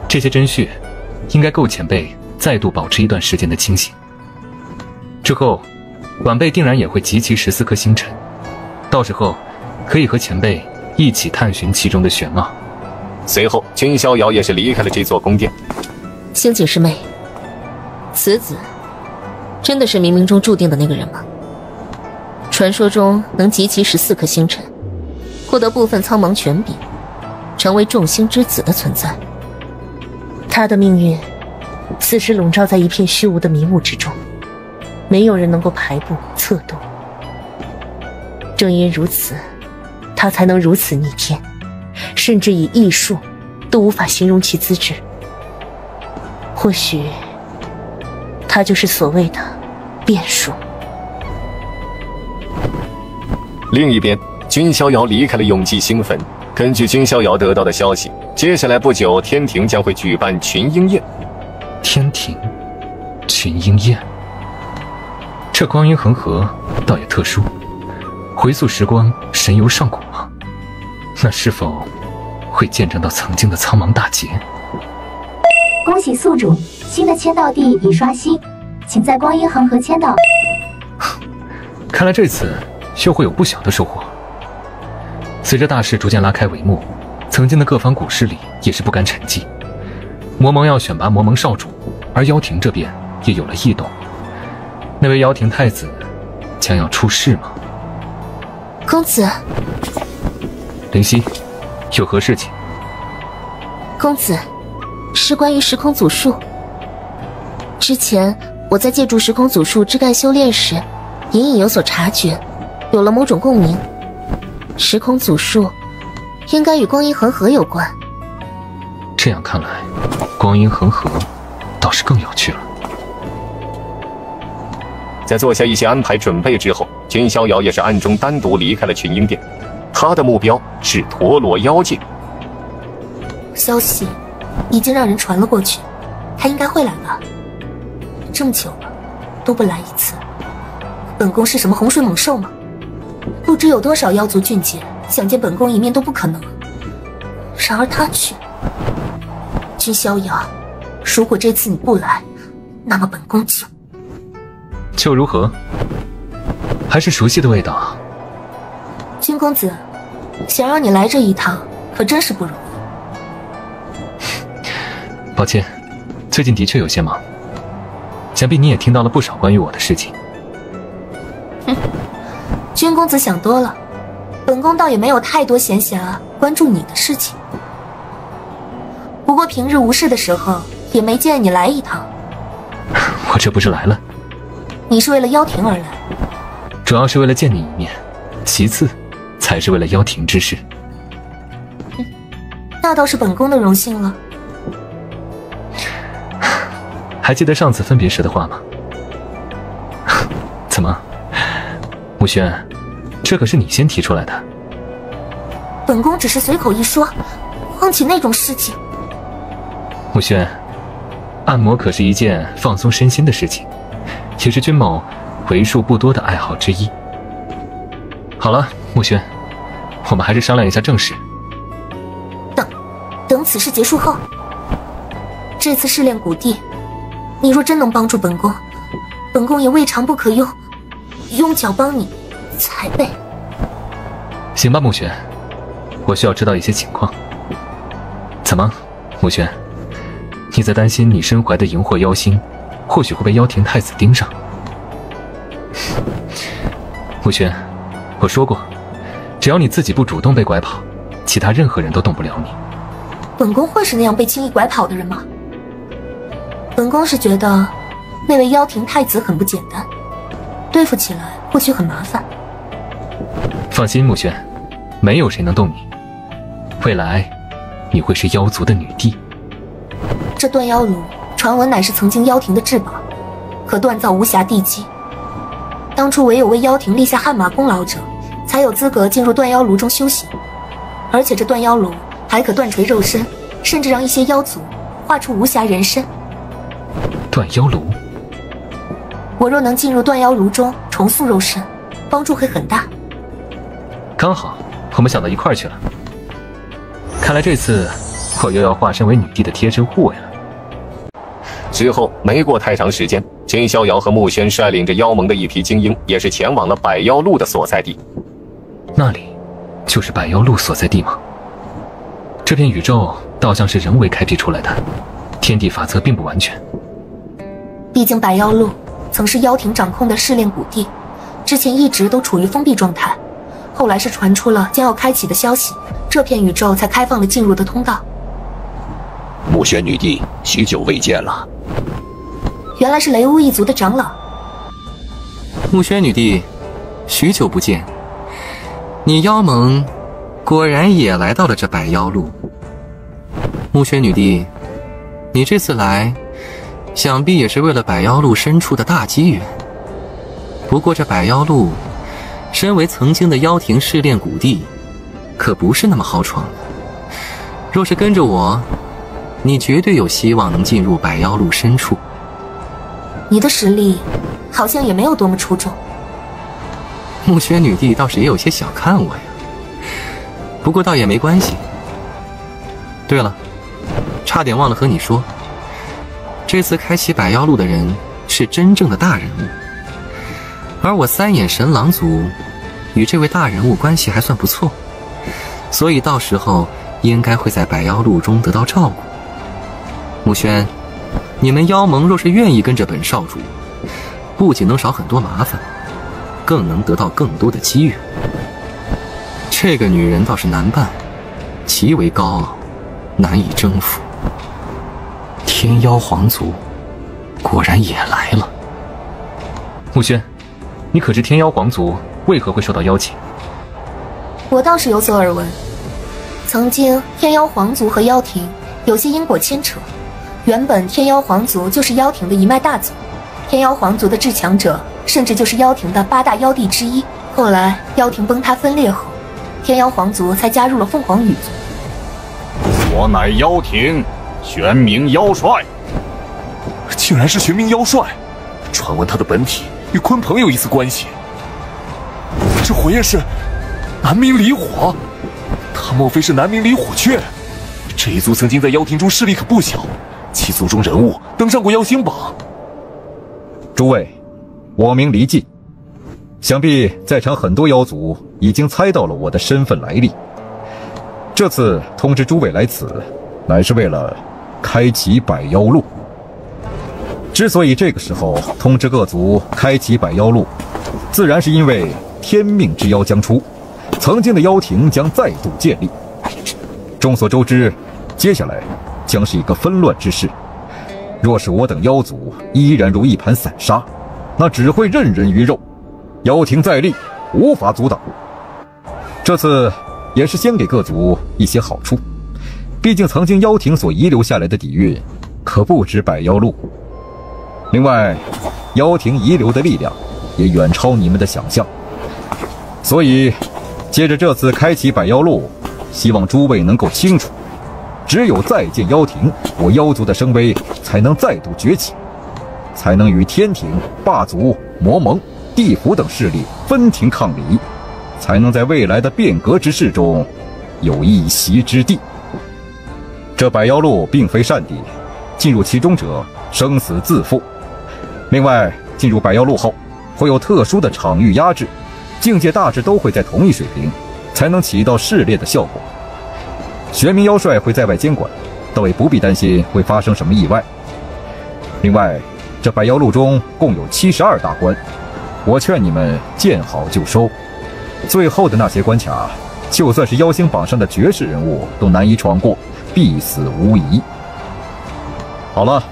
这些针穴应该够前辈再度保持一段时间的清醒。之后，晚辈定然也会集齐14颗星辰，到时候可以和前辈一起探寻其中的玄奥。随后，君逍遥也是离开了这座宫殿。星景师妹，此子真的是冥冥中注定的那个人吗？传说中能集齐14颗星辰，获得部分苍茫权柄，成为众星之子的存在。他的命运此时笼罩在一片虚无的迷雾之中，没有人能够排布测度。正因如此，他才能如此逆天，甚至以艺术都无法形容其资质。或许他就是所谓的变数。另一边，君逍遥离开了永济星坟。根据君逍遥得到的消息，接下来不久，天庭将会举办群英宴。天庭，群英宴，这光阴恒河倒也特殊，回溯时光，神游上古吗？那是否会见证到曾经的苍茫大劫？恭喜宿主，新的签到地已刷新，请在光阴恒河签到。看来这次又会有不小的收获。随着大事逐渐拉开帷幕，曾经的各方古势力也是不甘沉寂。魔盟要选拔魔盟少主，而妖庭这边也有了异动。那位妖庭太子将要出世吗？公子，灵犀，有何事情？公子，是关于时空祖术。之前我在借助时空祖术枝干修炼时，隐隐有所察觉，有了某种共鸣。时空祖术应该与光阴恒河有关。这样看来，光阴恒河倒是更有趣了。在做下一些安排准备之后，君逍遥也是暗中单独离开了群英殿。他的目标是陀螺妖界。消息已经让人传了过去，他应该会来吧？这么久了都不来一次，本宫是什么洪水猛兽吗？不知有多少妖族俊杰想见本宫一面都不可能，然而他却……君逍遥，如果这次你不来，那么本宫就如何？还是熟悉的味道。君公子，想让你来这一趟，可真是不容易。抱歉，最近的确有些忙。想必你也听到了不少关于我的事情。哼，君公子想多了，本宫倒也没有太多闲暇关注你的事情。不过平日无事的时候，也没见你来一趟。我这不是来了。你是为了妖庭而来？主要是为了见你一面，其次才是为了妖庭之事。那倒是本宫的荣幸了。还记得上次分别时的话吗？怎么，慕轩，这可是你先提出来的。本宫只是随口一说，况且那种事情。慕轩，按摩可是一件放松身心的事情，也是君某为数不多的爱好之一。好了，慕轩，我们还是商量一下正事。等此事结束后，这次试炼古地，你若真能帮助本宫，本宫也未尝不可用脚帮你踩背。行吧，慕轩，我需要知道一些情况。怎么，慕轩，你在担心你身怀的荧惑妖星或许会被妖庭太子盯上？慕轩，我说过，只要你自己不主动被拐跑，其他任何人都动不了你。本宫会是那样被轻易拐跑的人吗？本宫是觉得那位妖庭太子很不简单，对付起来或许很麻烦。放心，慕轩，没有谁能动你。未来你会是妖族的女帝。这断妖炉传闻乃是曾经妖庭的至宝，可锻造无暇地基。当初唯有为妖庭立下汗马功劳者，才有资格进入断妖炉中修行。而且这断妖炉还可断锤肉身，甚至让一些妖族画出无暇人身。断妖炉，我若能进入断妖炉中重塑肉身，帮助会很大。刚好我们想到一块儿去了。看来这次我又要化身为女帝的贴身护卫了。之后没过太长时间，金逍遥和穆轩率领着妖盟的一批精英，也是前往了百妖路的所在地。那里就是百妖路所在地吗？这片宇宙倒像是人为开辟出来的，天地法则并不完全。毕竟百妖路曾是妖庭掌控的试炼谷地，之前一直都处于封闭状态，后来是传出了将要开启的消息，这片宇宙才开放了进入的通道。穆轩女帝，许久未见了。原来是雷巫一族的长老。穆轩女帝，许久不见。你妖盟果然也来到了这百妖路。穆轩女帝，你这次来，想必也是为了百妖路深处的大机缘。不过这百妖路，身为曾经的妖庭试炼谷地，可不是那么好闯的。若是跟着我，你绝对有希望能进入百妖路深处。你的实力好像也没有多么出众。穆轩女帝倒是也有些小看我呀，不过倒也没关系。对了，差点忘了和你说，这次开启百妖路的人是真正的大人物，而我三眼神狼族与这位大人物关系还算不错，所以到时候应该会在百妖路中得到照顾。穆轩，你们妖盟若是愿意跟着本少主，不仅能少很多麻烦，更能得到更多的机遇。这个女人倒是难办，极为高傲，难以征服。天妖皇族果然也来了。穆轩，你可知天妖皇族为何会受到邀请？我倒是有所耳闻，曾经天妖皇族和妖庭有些因果牵扯。原本天妖皇族就是妖庭的一脉大族，天妖皇族的至强者甚至就是妖庭的8大妖帝之一。后来妖庭崩塌分裂后，天妖皇族才加入了凤凰羽族。我乃妖庭玄冥妖帅。竟然是玄冥妖帅，传闻他的本体与鲲鹏有一丝关系。这火焰是南冥离火，他莫非是南冥离火雀？这一族曾经在妖庭中势力可不小，其族中人物登上过妖星榜。诸位，我名离晋，想必在场很多妖族已经猜到了我的身份来历。这次通知诸位来此，乃是为了开启百妖路。之所以这个时候通知各族开启百妖路，自然是因为天命之妖将出，曾经的妖庭将再度建立。众所周知，接下来将是一个纷乱之势。若是我等妖族依然如一盘散沙，那只会任人鱼肉，妖庭再立，无法阻挡。这次也是先给各族一些好处，毕竟曾经妖庭所遗留下来的底蕴可不止百妖路。另外，妖庭遗留的力量也远超你们的想象，所以借着这次开启百妖路，希望诸位能够清楚，只有再建妖庭，我妖族的声威才能再度崛起，才能与天庭、霸族、魔盟、地府等势力分庭抗礼，才能在未来的变革之势中有一席之地。这百妖路并非善地，进入其中者生死自负。另外，进入百妖路后，会有特殊的场域压制，境界大致都会在同一水平，才能起到试炼的效果。玄冥妖帅会在外监管，倒也不必担心会发生什么意外。另外，这百妖路中共有72大关，我劝你们见好就收。最后的那些关卡，就算是妖星榜上的绝世人物都难以闯过，必死无疑。好了，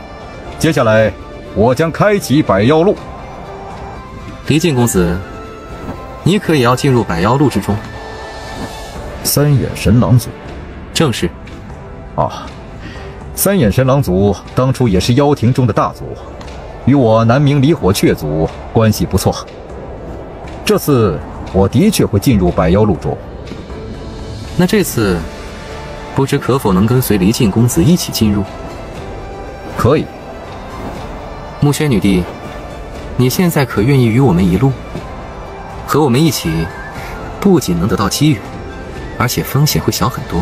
接下来我将开启百妖路。离晋公子，你可也要进入百妖路之中？三眼神狼族，正是。啊，三眼神狼族当初也是妖庭中的大族，与我南冥离火雀族关系不错。这次我的确会进入百妖路中。那这次，不知可否能跟随离晋公子一起进入？可以。穆轩女帝，你现在可愿意与我们一路？和我们一起，不仅能得到机遇，而且风险会小很多。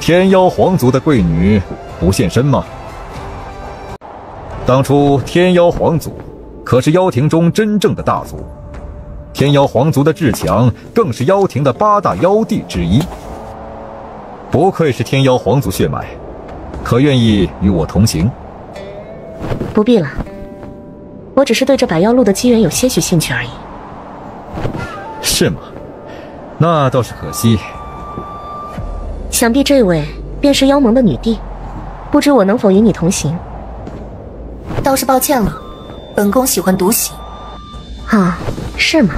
天妖皇族的贵女不现身吗？当初天妖皇族可是妖庭中真正的大族，天妖皇族的至强更是妖庭的8大妖帝之一。不愧是天妖皇族血脉，可愿意与我同行？不必了，我只是对这百妖路的机缘有些许兴趣而已。是吗？那倒是可惜。想必这位便是妖盟的女帝，不知我能否与你同行？倒是抱歉了，本宫喜欢独行。啊，是吗？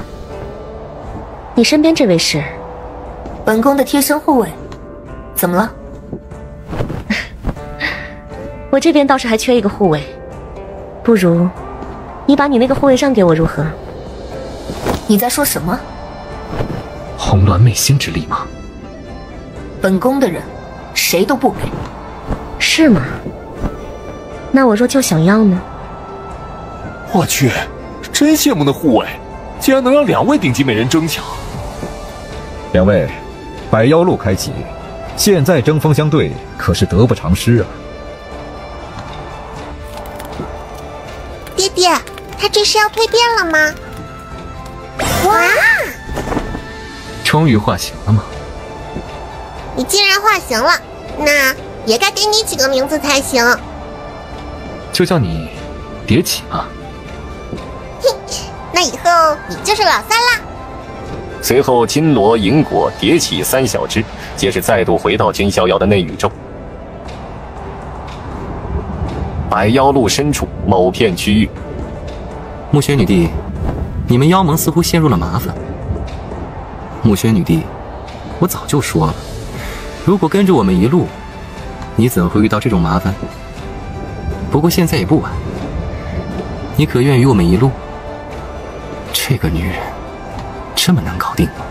你身边这位是？本宫的贴身护卫。怎么了？我这边倒是还缺一个护卫，不如你把你那个护卫让给我如何？你在说什么？红鸾媚心之力吗？本宫的人，谁都不给。是吗？那我若就想要呢？我去，真羡慕那护卫，竟然能让2位顶级美人争抢。2位，百妖路开启，现在针锋相对可是得不偿失啊！爹爹，他这是要蜕变了吗？哇！终于化形了吗？你既然化形了，那也该给你起个名字才行。就叫你蝶起吧。嘿，那以后你就是老三啦。随后，金罗、银果、蝶起3小只皆是再度回到君逍遥的内宇宙。百妖路深处某片区域，暮雪女帝，你们妖盟似乎陷入了麻烦。暮雪女帝，我早就说了，如果跟着我们一路，你怎会遇到这种麻烦？不过现在也不晚，你可愿与我们一路？这个女人这么难搞定吗？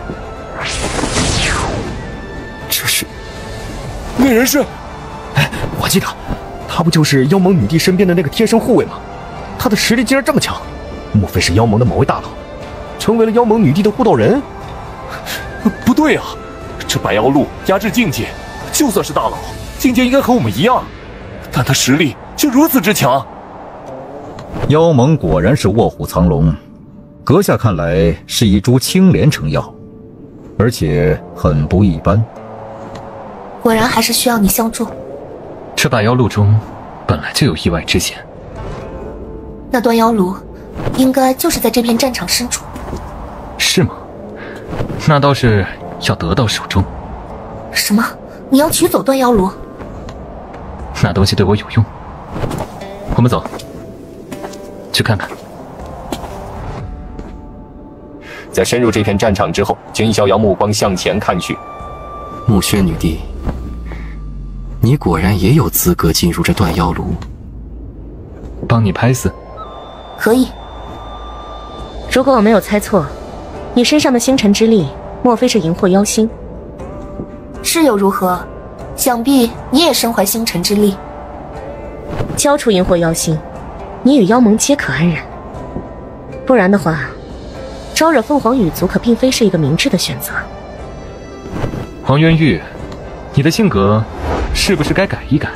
这是……那人是……哎，我记得，她不就是妖盟女帝身边的那个贴身护卫吗？她的实力竟然这么强，莫非是妖盟的某位大佬，成为了妖盟女帝的护道人？不对啊，这百妖路压制境界，就算是大佬，境界应该和我们一样，但他实力却如此之强。妖盟果然是卧虎藏龙，阁下看来是一株青莲成药，而且很不一般。果然还是需要你相助。这百妖路中本来就有意外之险，那端妖炉应该就是在这片战场深处。是吗？那倒是要得到手中。什么？你要取走端妖炉？那东西对我有用。我们走，去看看。在深入这片战场之后，君逍遥目光向前看去。暮雪女帝，你果然也有资格进入这断妖炉。帮你拍死？可以。如果我没有猜错，你身上的星辰之力，莫非是荧惑妖星？是又如何？想必你也身怀星辰之力。交出荧惑妖星，你与妖盟皆可安然。不然的话，招惹凤凰羽族可并非是一个明智的选择。黄渊玉，你的性格是不是该改一改？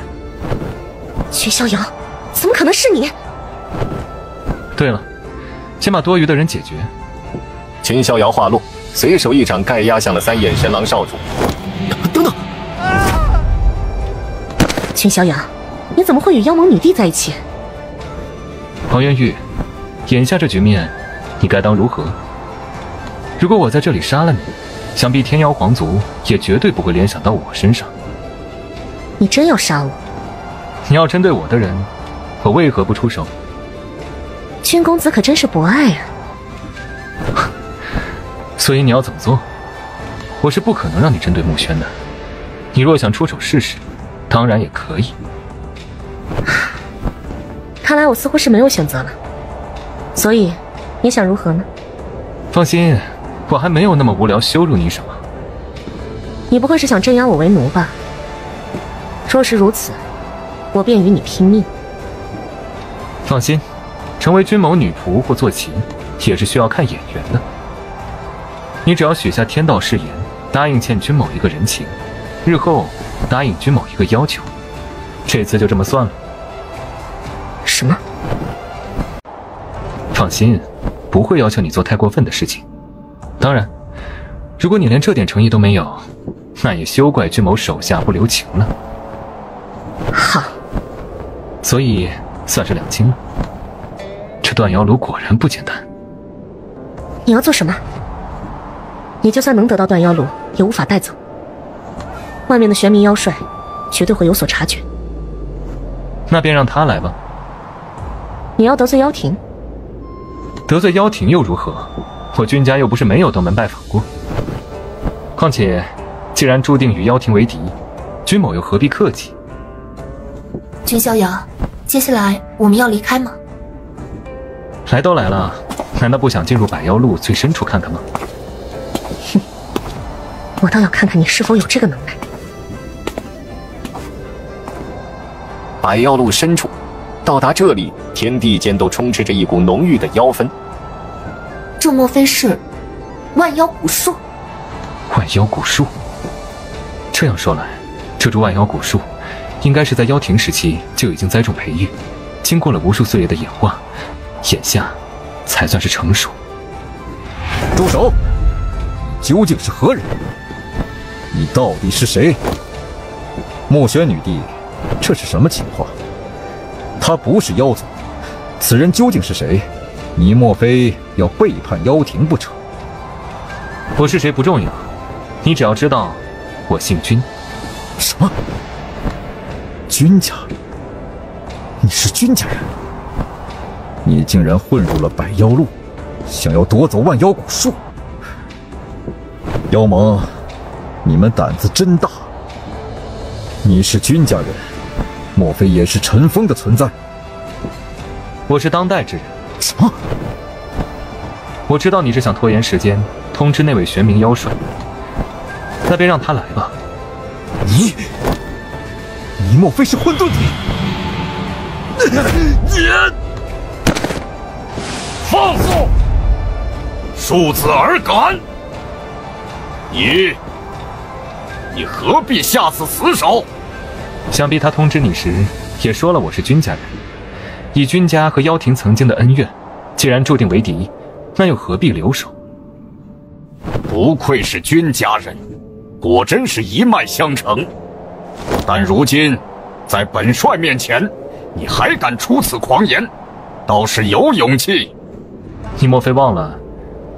徐逍遥，怎么可能是你？对了，先把多余的人解决。君逍遥话落，随手一掌盖压向了3眼神狼少主。等等，君逍遥，你怎么会与妖盟女帝在一起？黄渊玉，眼下这局面，你该当如何？如果我在这里杀了你，想必天妖皇族也绝对不会联想到我身上。你真要杀我？你要针对我的人，我为何不出手？君公子可真是博爱啊！所以你要怎么做？我是不可能让你针对慕轩的。你若想出手试试，当然也可以。看来我似乎是没有选择了。所以，你想如何呢？放心，我还没有那么无聊羞辱你什么。你不会是想镇压我为奴吧？若是如此，我便与你拼命。放心，成为君某女仆或坐骑，也是需要看眼缘的。你只要许下天道誓言，答应欠君某一个人情，日后答应君某一个要求，这次就这么算了。什么？放心，不会要求你做太过分的事情。当然，如果你连这点诚意都没有，那也休怪君某手下不留情了。好，所以算是两清了。这断妖炉果然不简单。你要做什么？你就算能得到断妖炉，也无法带走。外面的玄冥妖帅绝对会有所察觉。那便让他来吧。你要得罪妖庭？得罪妖庭又如何？我君家又不是没有登门拜访过。况且，既然注定与妖庭为敌，君某又何必客气？君逍遥，接下来我们要离开吗？来都来了，难道不想进入百妖路最深处看看吗？哼，我倒要看看你是否有这个能耐。百妖路深处，到达这里，天地间都充斥着一股浓郁的妖氛。这莫非是万妖古树？万妖古树。这样说来，这株万妖古树应该是在妖庭时期就已经栽种培育，经过了无数岁月的演化，眼下才算是成熟。住手！你究竟是何人？你到底是谁？墨轩女帝，这是什么情况？他不是妖族，此人究竟是谁？你莫非要背叛妖庭不成？我是谁不重要，你只要知道我姓君。什么？君家？你是君家人？你竟然混入了百妖路，想要夺走万妖古树？妖盟，你们胆子真大！你是君家人，莫非也是尘封的存在？我是当代之人。什么？我知道你是想拖延时间，通知那位玄冥妖帅，那便让他来吧。你莫非是混沌体？放肆！恕子而敢！你何必下此死手？想必他通知你时也说了我是君家人，以君家和妖庭曾经的恩怨，既然注定为敌，那又何必留守？不愧是君家人，果真是一脉相承。但如今在本帅面前，你还敢出此狂言，倒是有勇气。你莫非忘了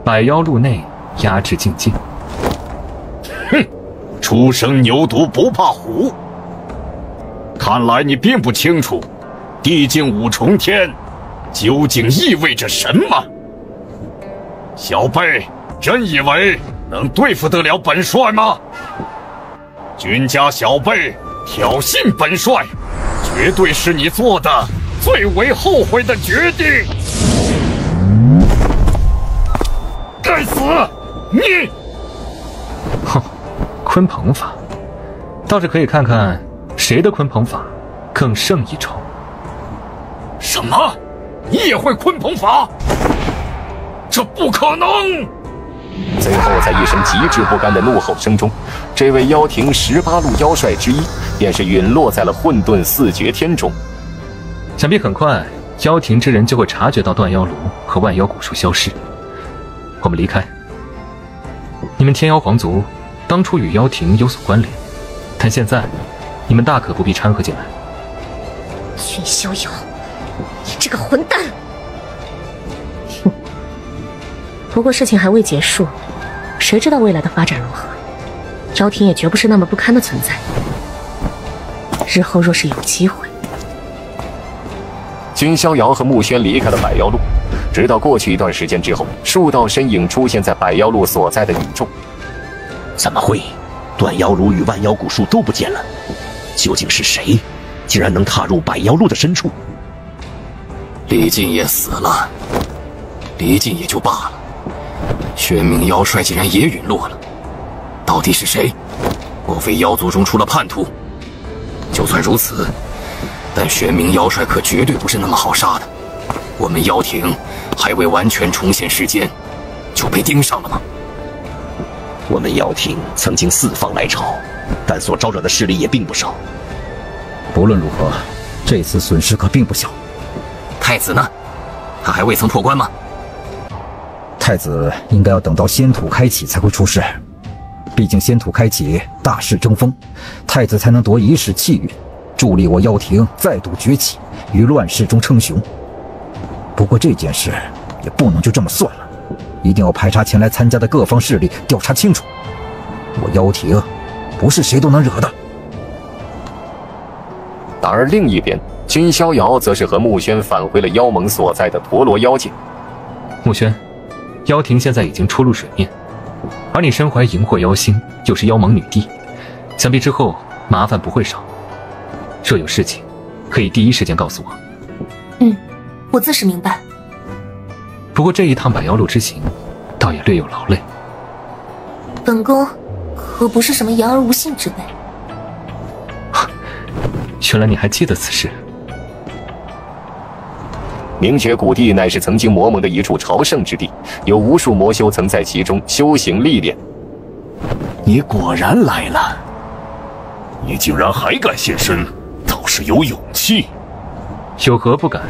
百妖路内压制境界？哼，初生牛犊不怕虎。看来你并不清楚地境五重天究竟意味着什么。小辈真以为能对付得了本帅吗？君家小辈挑衅本帅，绝对是你做的最为后悔的决定。该死！你！哼，鲲鹏法，倒是可以看看谁的鲲鹏法更胜一筹。什么？你也会鲲鹏法？这不可能！最后，在一声极致不甘的怒吼声中，这位妖庭18路妖帅之一，便是陨落在了混沌四绝天中。想必很快，妖庭之人就会察觉到断妖炉和万妖古树消失。我们离开。你们天妖皇族当初与妖庭有所关联，但现在你们大可不必掺和进来。君逍遥，你这个混蛋！哼，不过事情还未结束，谁知道未来的发展如何？妖庭也绝不是那么不堪的存在。日后若是有机会，君逍遥和穆轩离开了百妖路，直到过去一段时间之后，数道身影出现在百妖路所在的宇宙。怎么会？断妖炉与万妖古树都不见了，究竟是谁，竟然能踏入百妖路的深处？李靖也死了，离境也就罢了，玄冥妖帅竟然也陨落了，到底是谁？莫非妖族中出了叛徒？就算如此，但玄冥妖帅可绝对不是那么好杀的。我们妖庭还未完全重现世间，就被盯上了吗？我们妖庭曾经四方来朝，但所招惹的势力也并不少。不论如何，这次损失可并不小。太子呢？他还未曾破关吗？太子应该要等到仙土开启才会出事，毕竟仙土开启，大势争锋，太子才能夺一世气运，助力我妖庭再度崛起，于乱世中称雄。不过这件事也不能就这么算了，一定要排查前来参加的各方势力，调查清楚。我妖庭不是谁都能惹的。而另一边，君逍遥则是和穆轩返回了妖盟所在的陀罗妖界。穆轩，妖庭现在已经初露水面，而你身怀荧惑妖心，又是妖盟女帝，想必之后麻烦不会少。若有事情，可以第一时间告诉我。我自是明白。不过这一趟百妖路之行，倒也略有劳累。本宫可不是什么言而无信之辈。原来你还记得此事。明觉谷地乃是曾经魔盟的一处朝圣之地，有无数魔修曾在其中修行历练。你果然来了，你竟然还敢现身，倒是有勇气。有何不敢？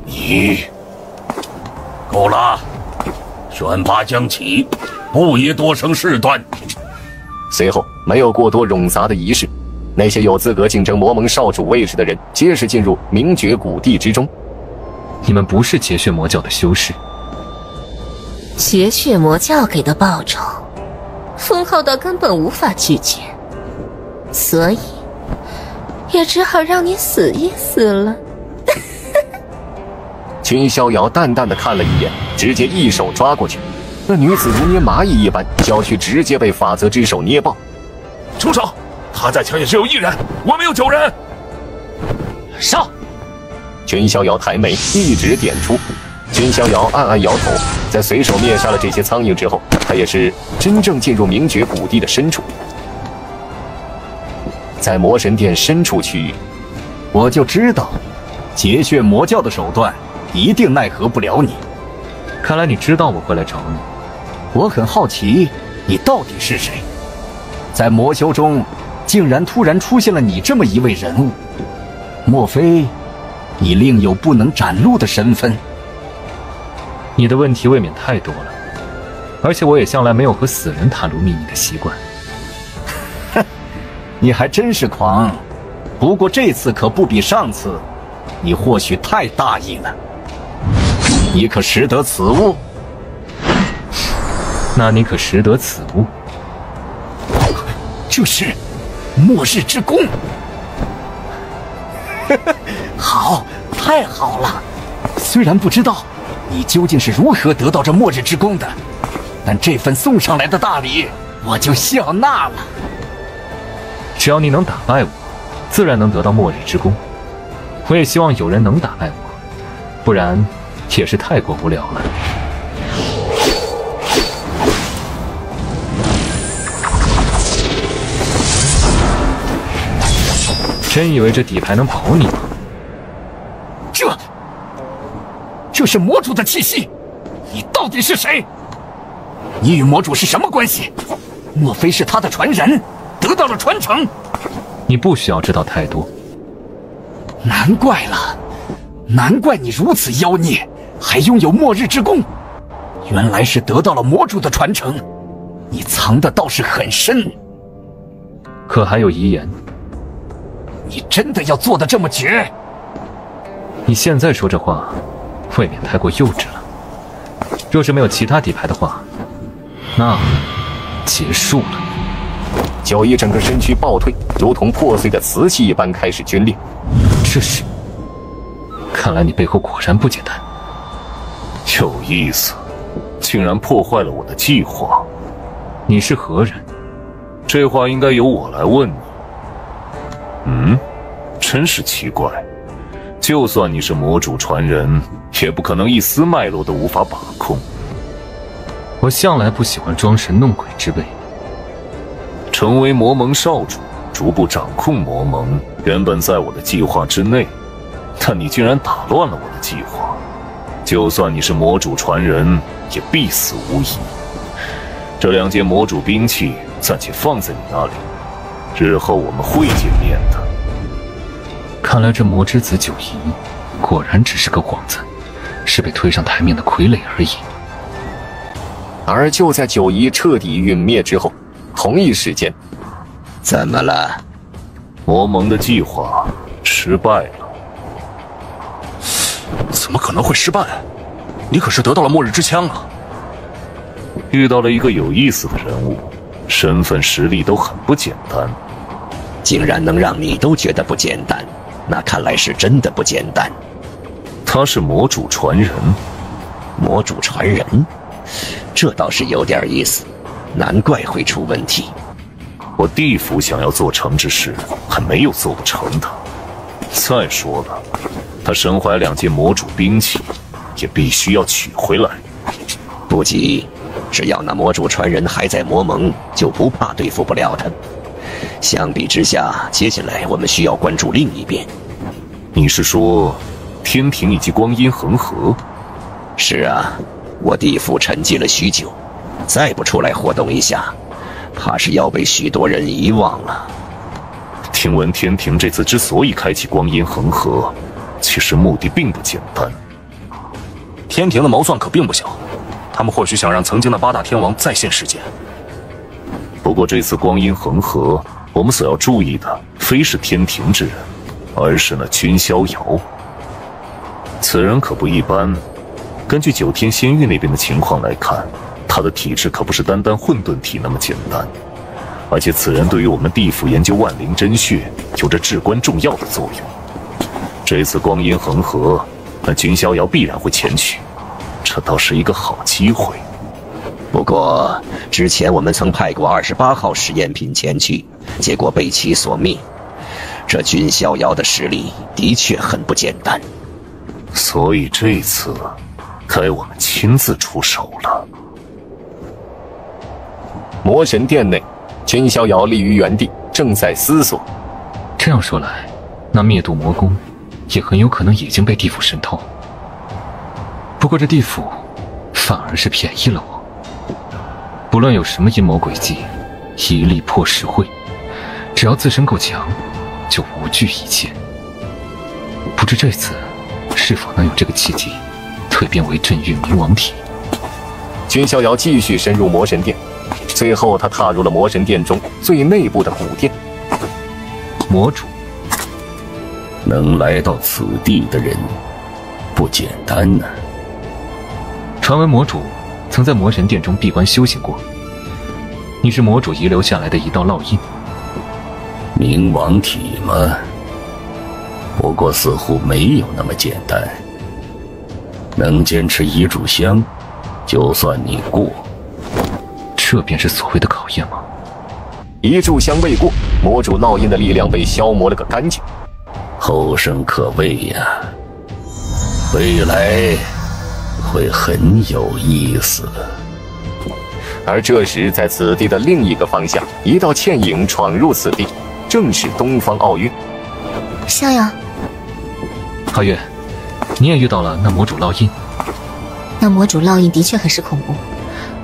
你够了，宣拔将起，不宜多生事端。随后没有过多冗杂的仪式，那些有资格竞争魔盟少主位置的人，皆是进入明觉谷地之中。你们不是结血魔教的修士。结血魔教给的报酬，封号道根本无法拒绝，所以也只好让你死一死了。君逍遥淡淡的看了一眼，直接一手抓过去。那女子如捏蚂蚁一般，娇躯直接被法则之手捏爆。住手！他在墙也只有一人，我们有9人。上！君逍遥抬眉，一指点出。君逍遥暗暗摇头，在随手灭杀了这些苍蝇之后，他也是真正进入明觉谷地的深处。在魔神殿深处区域，我就知道，结血魔教的手段一定奈何不了你。看来你知道我会来找你。我很好奇，你到底是谁？在魔修中，竟然突然出现了你这么一位人物，莫非你另有不能展露的身份？你的问题未免太多了，而且我也向来没有和死人袒露秘密的习惯。哼，你还真是狂。不过这次可不比上次，你或许太大意了。你可识得此物？那你可识得此物？这是末日之弓。好，太好了！虽然不知道你究竟是如何得到这末日之弓的，但这份送上来的大礼，我就笑纳了。只要你能打败我，自然能得到末日之弓。我也希望有人能打败我，不然也是太过无聊了。真以为这底牌能保你吗？这是魔主的气息，你到底是谁？你与魔主是什么关系？莫非是他的传人，得到了传承？你不需要知道太多。难怪了，难怪你如此妖孽，还拥有末日之弓，原来是得到了魔主的传承。你藏的倒是很深。可还有遗言？你真的要做得这么绝？你现在说这话，未免太过幼稚了。若是没有其他底牌的话，那结束了。九一整个身躯暴退，如同破碎的瓷器一般开始皲裂。这是……看来你背后果然不简单。有意思，竟然破坏了我的计划。你是何人？这话应该由我来问你。真是奇怪。就算你是魔主传人，也不可能一丝脉络都无法把控。我向来不喜欢装神弄鬼之辈。成为魔盟少主，逐步掌控魔盟，原本在我的计划之内，但你竟然打乱了我的计划。就算你是魔主传人，也必死无疑。这2件魔主兵器暂且放在你那里，日后我们会见面的。看来这魔之子九夷果然只是个幌子，是被推上台面的傀儡而已。而就在九夷彻底陨灭之后，同一时间，怎么了？魔盟的计划失败了。怎么可能会失败？你可是得到了末日之枪啊！遇到了一个有意思的人物，身份实力都很不简单，竟然能让你都觉得不简单，那看来是真的不简单。他是魔主传人。魔主传人，这倒是有点意思，难怪会出问题。我地府想要做成之事，还没有做不成的。再说了，他身怀2件魔主兵器，也必须要取回来。不急，只要那魔主传人还在魔盟，就不怕对付不了他。相比之下，接下来我们需要关注另一边。你是说天庭以及光阴恒河？是啊，我地府沉寂了许久，再不出来活动一下，怕是要被许多人遗忘了。听闻天庭这次之所以开启光阴恒河，其实目的并不简单。天庭的谋算可并不小，他们或许想让曾经的8大天王再现世间。不过这次光阴恒河，我们所要注意的非是天庭之人，而是那君逍遥。此人可不一般，根据9天仙域那边的情况来看，他的体质可不是单单混沌体那么简单，而且此人对于我们地府研究万灵真血有着至关重要的作用。这次光阴恒河，那君逍遥必然会前去，这倒是一个好机会。不过之前我们曾派过28号实验品前去，结果被其所灭。这君逍遥的实力的确很不简单，所以这次该我们亲自出手了。魔神殿内，君逍遥立于原地，正在思索。这样说来，那灭度魔宫也很有可能已经被地府渗透。不过这地府反而是便宜了我，不论有什么阴谋诡计，一力破十会，只要自身够强，就无惧一切。不知这次是否能有这个契机，蜕变为镇狱冥王体。君逍遥继续深入魔神殿，最后他踏入了魔神殿中最内部的古殿。魔主能来到此地的人不简单呢。传闻魔主曾在魔神殿中闭关修行过，你是魔主遗留下来的一道烙印。冥王体吗？不过似乎没有那么简单。能坚持一炷香，就算你过。这便是所谓的考验吗？一炷香未过，魔主烙印的力量被消磨了个干净。后生可畏呀，未来会很有意思。而这时，在此地的另一个方向，一道倩影闯入此地，正是东方傲月。逍遥，皓月，你也遇到了那魔主烙印。那魔主烙印的确很是恐怖，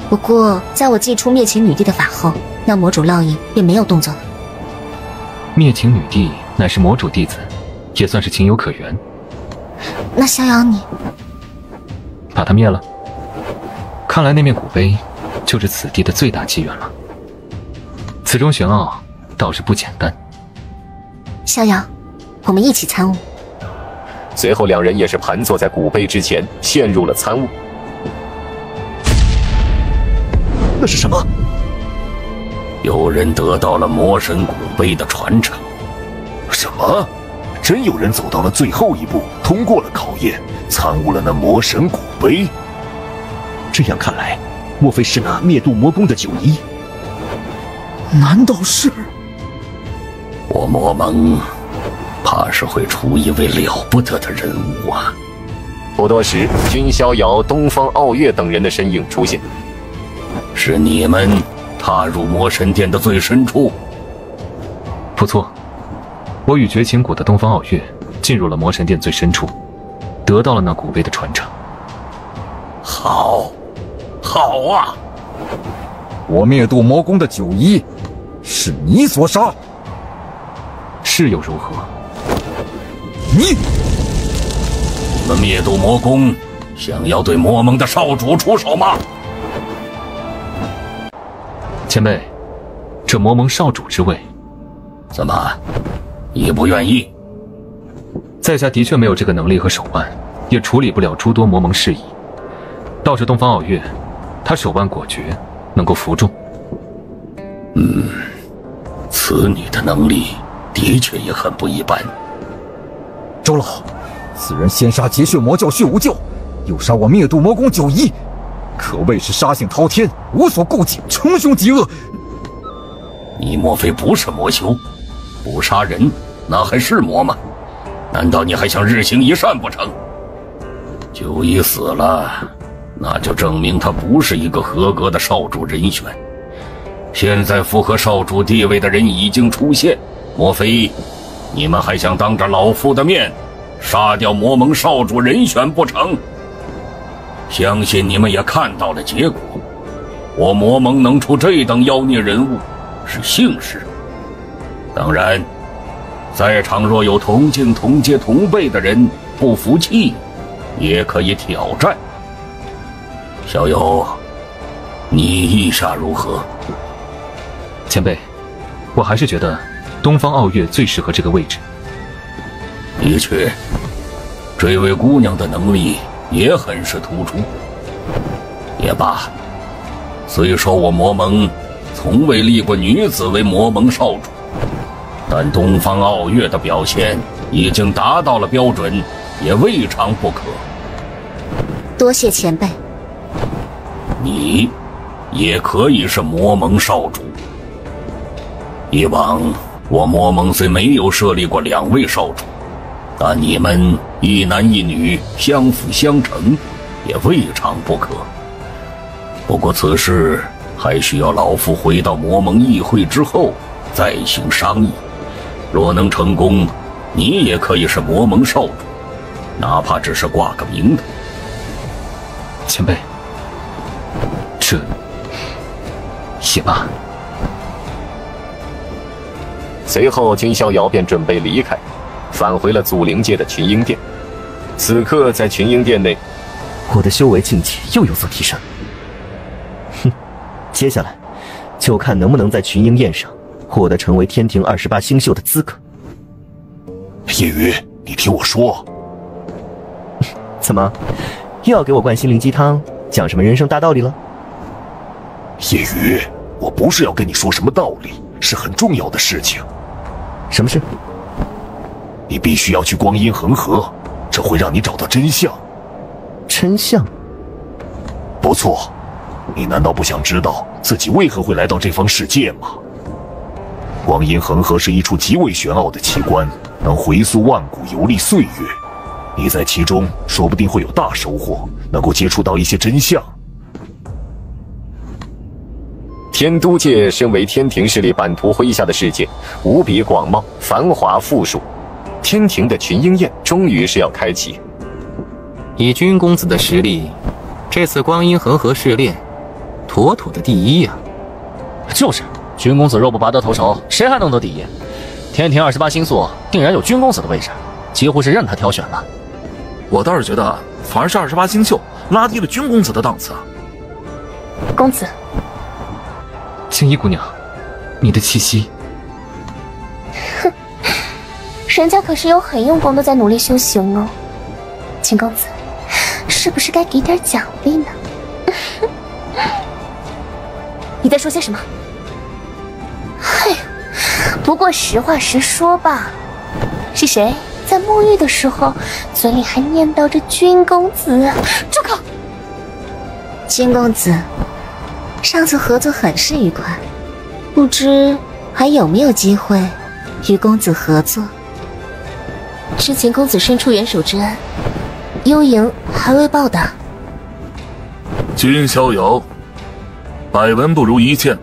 不过在我祭出灭情女帝的法后，那魔主烙印便没有动作了。灭情女帝乃是魔主弟子，也算是情有可原。那逍遥你把他灭了？看来那面古碑就是此地的最大机缘了。此中玄奥倒是不简单。逍遥，我们一起参悟。随后两人也是盘坐在古碑之前，陷入了参悟。那是什么？有人得到了魔神古碑的传承。什么？真有人走到了最后一步，通过了考验，参悟了那魔神古碑？这样看来，莫非是那灭度魔宫的九夷？难道是？我魔盟怕是会出一位了不得的人物啊！不多时，君逍遥、东方傲月等人的身影出现。是你们踏入魔神殿的最深处？不错，我与绝情谷的东方傲月进入了魔神殿最深处，得到了那古碑的传承。好，好啊！我灭度魔宫的九一，是你所杀？是又如何？你们灭度魔宫，想要对魔盟的少主出手吗？前辈，这魔盟少主之位，怎么，你不愿意？在下的确没有这个能力和手腕，也处理不了诸多魔盟事宜。倒是东方傲月，他手腕果决，能够服众。此女的能力的确也很不一般。周老，此人先杀劫血魔教血无救，又杀我灭度魔宫九一，可谓是杀性滔天，无所顾忌，穷凶极恶。你莫非不是魔修？不杀人，那还是魔吗？难道你还想日行一善不成？九一死了，那就证明他不是一个合格的少主人选。现在符合少主地位的人已经出现，莫非你们还想当着老夫的面杀掉魔盟少主人选不成？相信你们也看到了结果，我魔盟能出这等妖孽人物是幸事。当然，在场若有同境同阶同辈的人不服气，也可以挑战。小友，你意下如何？前辈，我还是觉得东方傲月最适合这个位置。的确，这位姑娘的能力也很是突出。也罢，虽说我魔盟从未立过女子为魔盟少主，但东方傲月的表现已经达到了标准，也未尝不可。多谢前辈。你也可以是魔盟少主。以往我魔盟虽没有设立过2位少主，但你们一男一女相辅相成，也未尝不可。不过此事还需要老夫回到魔盟议会之后再行商议。若能成功，你也可以是魔盟少主，哪怕只是挂个名头。前辈，这也罢。随后，金逍遥便准备离开，返回了祖灵界的群英殿。此刻，在群英殿内，我的修为境界又有所提升。哼，接下来就看能不能在群英宴上获得成为天庭28星宿的资格。叶雨，你听我说。怎么，又要给我灌心灵鸡汤，讲什么人生大道理了？叶雨，我不是要跟你说什么道理，是很重要的事情。什么事？你必须要去光阴恒河，这会让你找到真相。真相？不错，你难道不想知道自己为何会来到这方世界吗？光阴恒河是一处极为玄奥的奇观，能回溯万古，游历岁月。你在其中说不定会有大收获，能够接触到一些真相。天都界身为天庭势力版图麾下的世界，无比广袤、繁华富庶。天庭的群英宴终于是要开启。以君公子的实力，这次光阴恒河试炼，妥妥的第一呀！就是，君公子若不拔得头筹，谁还能得第一？天庭28星宿定然有君公子的位置，几乎是任他挑选了。我倒是觉得，反而是28星宿拉低了君公子的档次啊。公子。青衣姑娘，你的气息。哼，人家可是有很用功的在努力修行哦。秦公子，是不是该给点奖励呢？你在说些什么？嘿，不过实话实说吧，是谁在沐浴的时候嘴里还念叨着君公子？住口！君公子。上次合作很是愉快，不知还有没有机会与公子合作？之前公子伸出援手之恩，幽莹还未报答。君逍遥，百闻不如一见。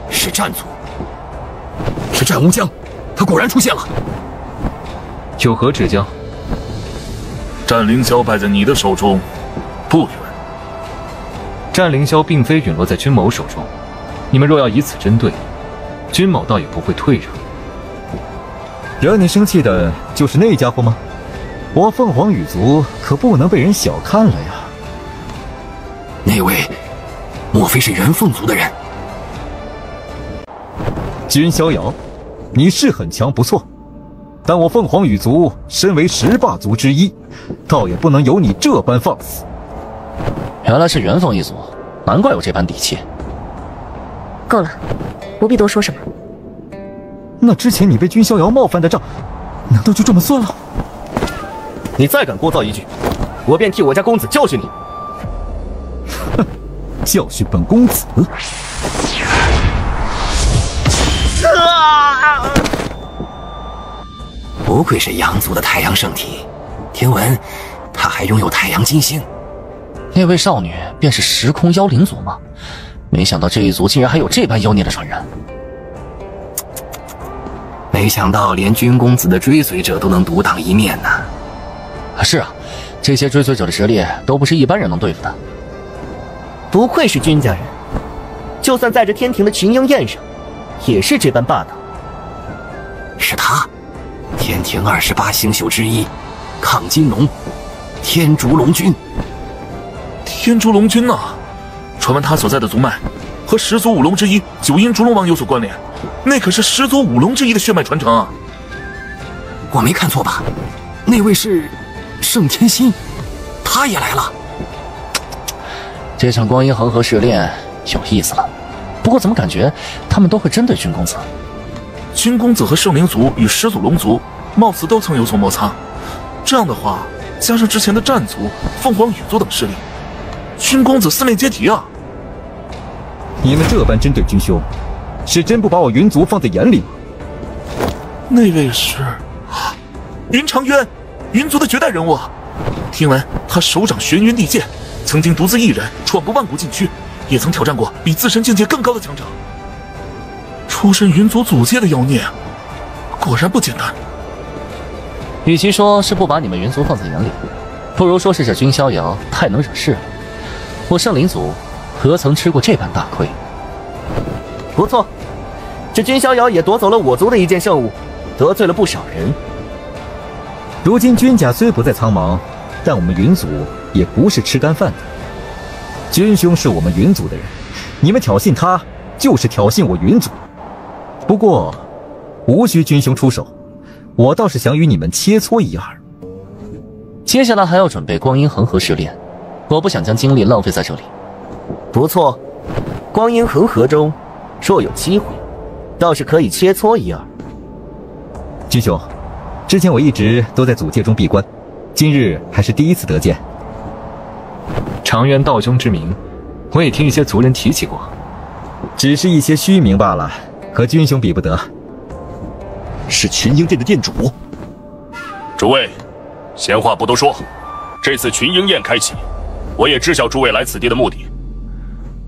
是战族，是战无疆，他果然出现了。有何指教？战凌霄败在你的手中，不远。战凌霄并非陨落在君某手中，你们若要以此针对，君某倒也不会退让。惹你生气的就是那家伙吗？我凤凰羽族可不能被人小看了呀。那位，莫非是元凤族的人？君逍遥，你是很强不错，但我凤凰羽族身为10霸族之一，倒也不能有你这般放肆。原来是元凤一族，难怪有这般底气。够了，不必多说什么。那之前你被君逍遥冒犯的账，难道就这么算了？你再敢聒噪一句，我便替我家公子教训你。哼，教训本公子？不愧是阳族的太阳圣体，听闻他还拥有太阳金星。那位少女便是时空妖灵族吗？没想到这一族竟然还有这般妖孽的传人。没想到连君公子的追随者都能独当一面呢。是啊，这些追随者的实力都不是一般人能对付的。不愧是君家人，就算在这天庭的群英宴上，也是这般霸道。是他，天庭28星宿之一，亢金龙，天竺龙君。天竺龙君啊，传闻他所在的族脉和10族5龙之一九阴烛龙王有所关联，那可是10族5龙之一的血脉传承啊！我没看错吧？那位是圣天心，他也来了。这场光阴恒河试炼有意思了，不过怎么感觉他们都会针对君公子？君公子和圣灵族与始祖龙族貌似都曾有所摩擦，这样的话，加上之前的战族、凤凰羽族等势力，君公子四面皆敌啊！你们这般针对君兄，是真不把我云族放在眼里吗？那位是云长渊，云族的绝代人物。听闻他手掌玄云地剑，曾经独自一人闯过万古禁区，也曾挑战过比自身境界更高的强者。出身云族祖界的妖孽，果然不简单。与其说是不把你们云族放在眼里，不如说是这君逍遥太能惹事了。我圣灵族何曾吃过这般大亏？不错，这君逍遥也夺走了我族的一件圣物，得罪了不少人。如今君家虽不在苍茫，但我们云族也不是吃干饭的。君兄是我们云族的人，你们挑衅他，就是挑衅我云族。不过，无需君兄出手，我倒是想与你们切磋一二。接下来还要准备光阴恒河试炼，我不想将精力浪费在这里。不错，光阴恒河中，若有机会，倒是可以切磋一二。君兄，之前我一直都在祖界中闭关，今日还是第一次得见。长渊道兄之名，我也听一些族人提起过，只是一些虚名罢了，和君兄比不得。是群英殿的殿主。诸位，闲话不多说，这次群英宴开启，我也知晓诸位来此地的目的。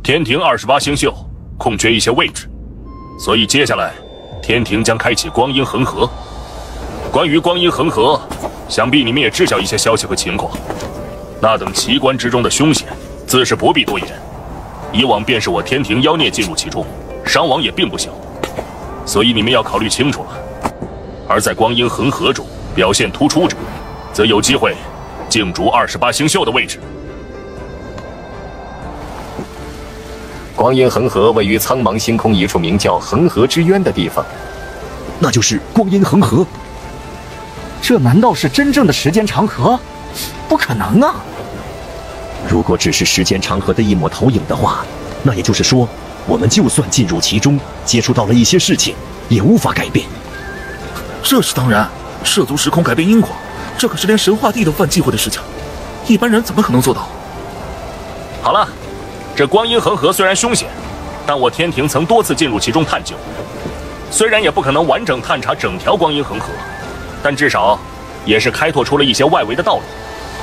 天庭28星宿空缺一些位置，所以接下来天庭将开启光阴恒河。关于光阴恒河，想必你们也知晓一些消息和情况。那等奇观之中的凶险，自是不必多言。以往便是我天庭妖孽进入其中，伤亡也并不小，所以你们要考虑清楚了。而在光阴恒河中表现突出者，则有机会竞逐28星宿的位置。光阴恒河位于苍茫星空一处名叫恒河之渊的地方，那就是光阴恒河。这难道是真正的时间长河？不可能啊！如果只是时间长河的一抹投影的话，那也就是说，我们就算进入其中，接触到了一些事情，也无法改变。这是当然，涉足时空改变因果，这可是连神话帝都犯忌讳的事情，一般人怎么可能做到？好了，这光阴恒河虽然凶险，但我天庭曾多次进入其中探究。虽然也不可能完整探查整条光阴恒河，但至少也是开拓出了一些外围的道路，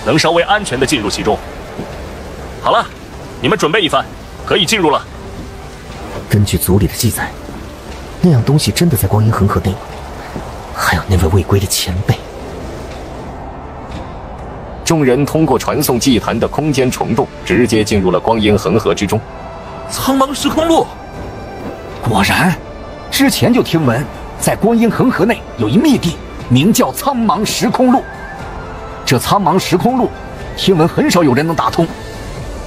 能稍微安全地进入其中。好了，你们准备一番，可以进入了。根据族里的记载，那样东西真的在光阴恒河内吗？还有那位未归的前辈。众人通过传送祭坛的空间虫洞，直接进入了光阴恒河之中。苍茫时空路，果然，之前就听闻，在光阴恒河内有一秘地，名叫苍茫时空路。这苍茫时空路，听闻很少有人能打通。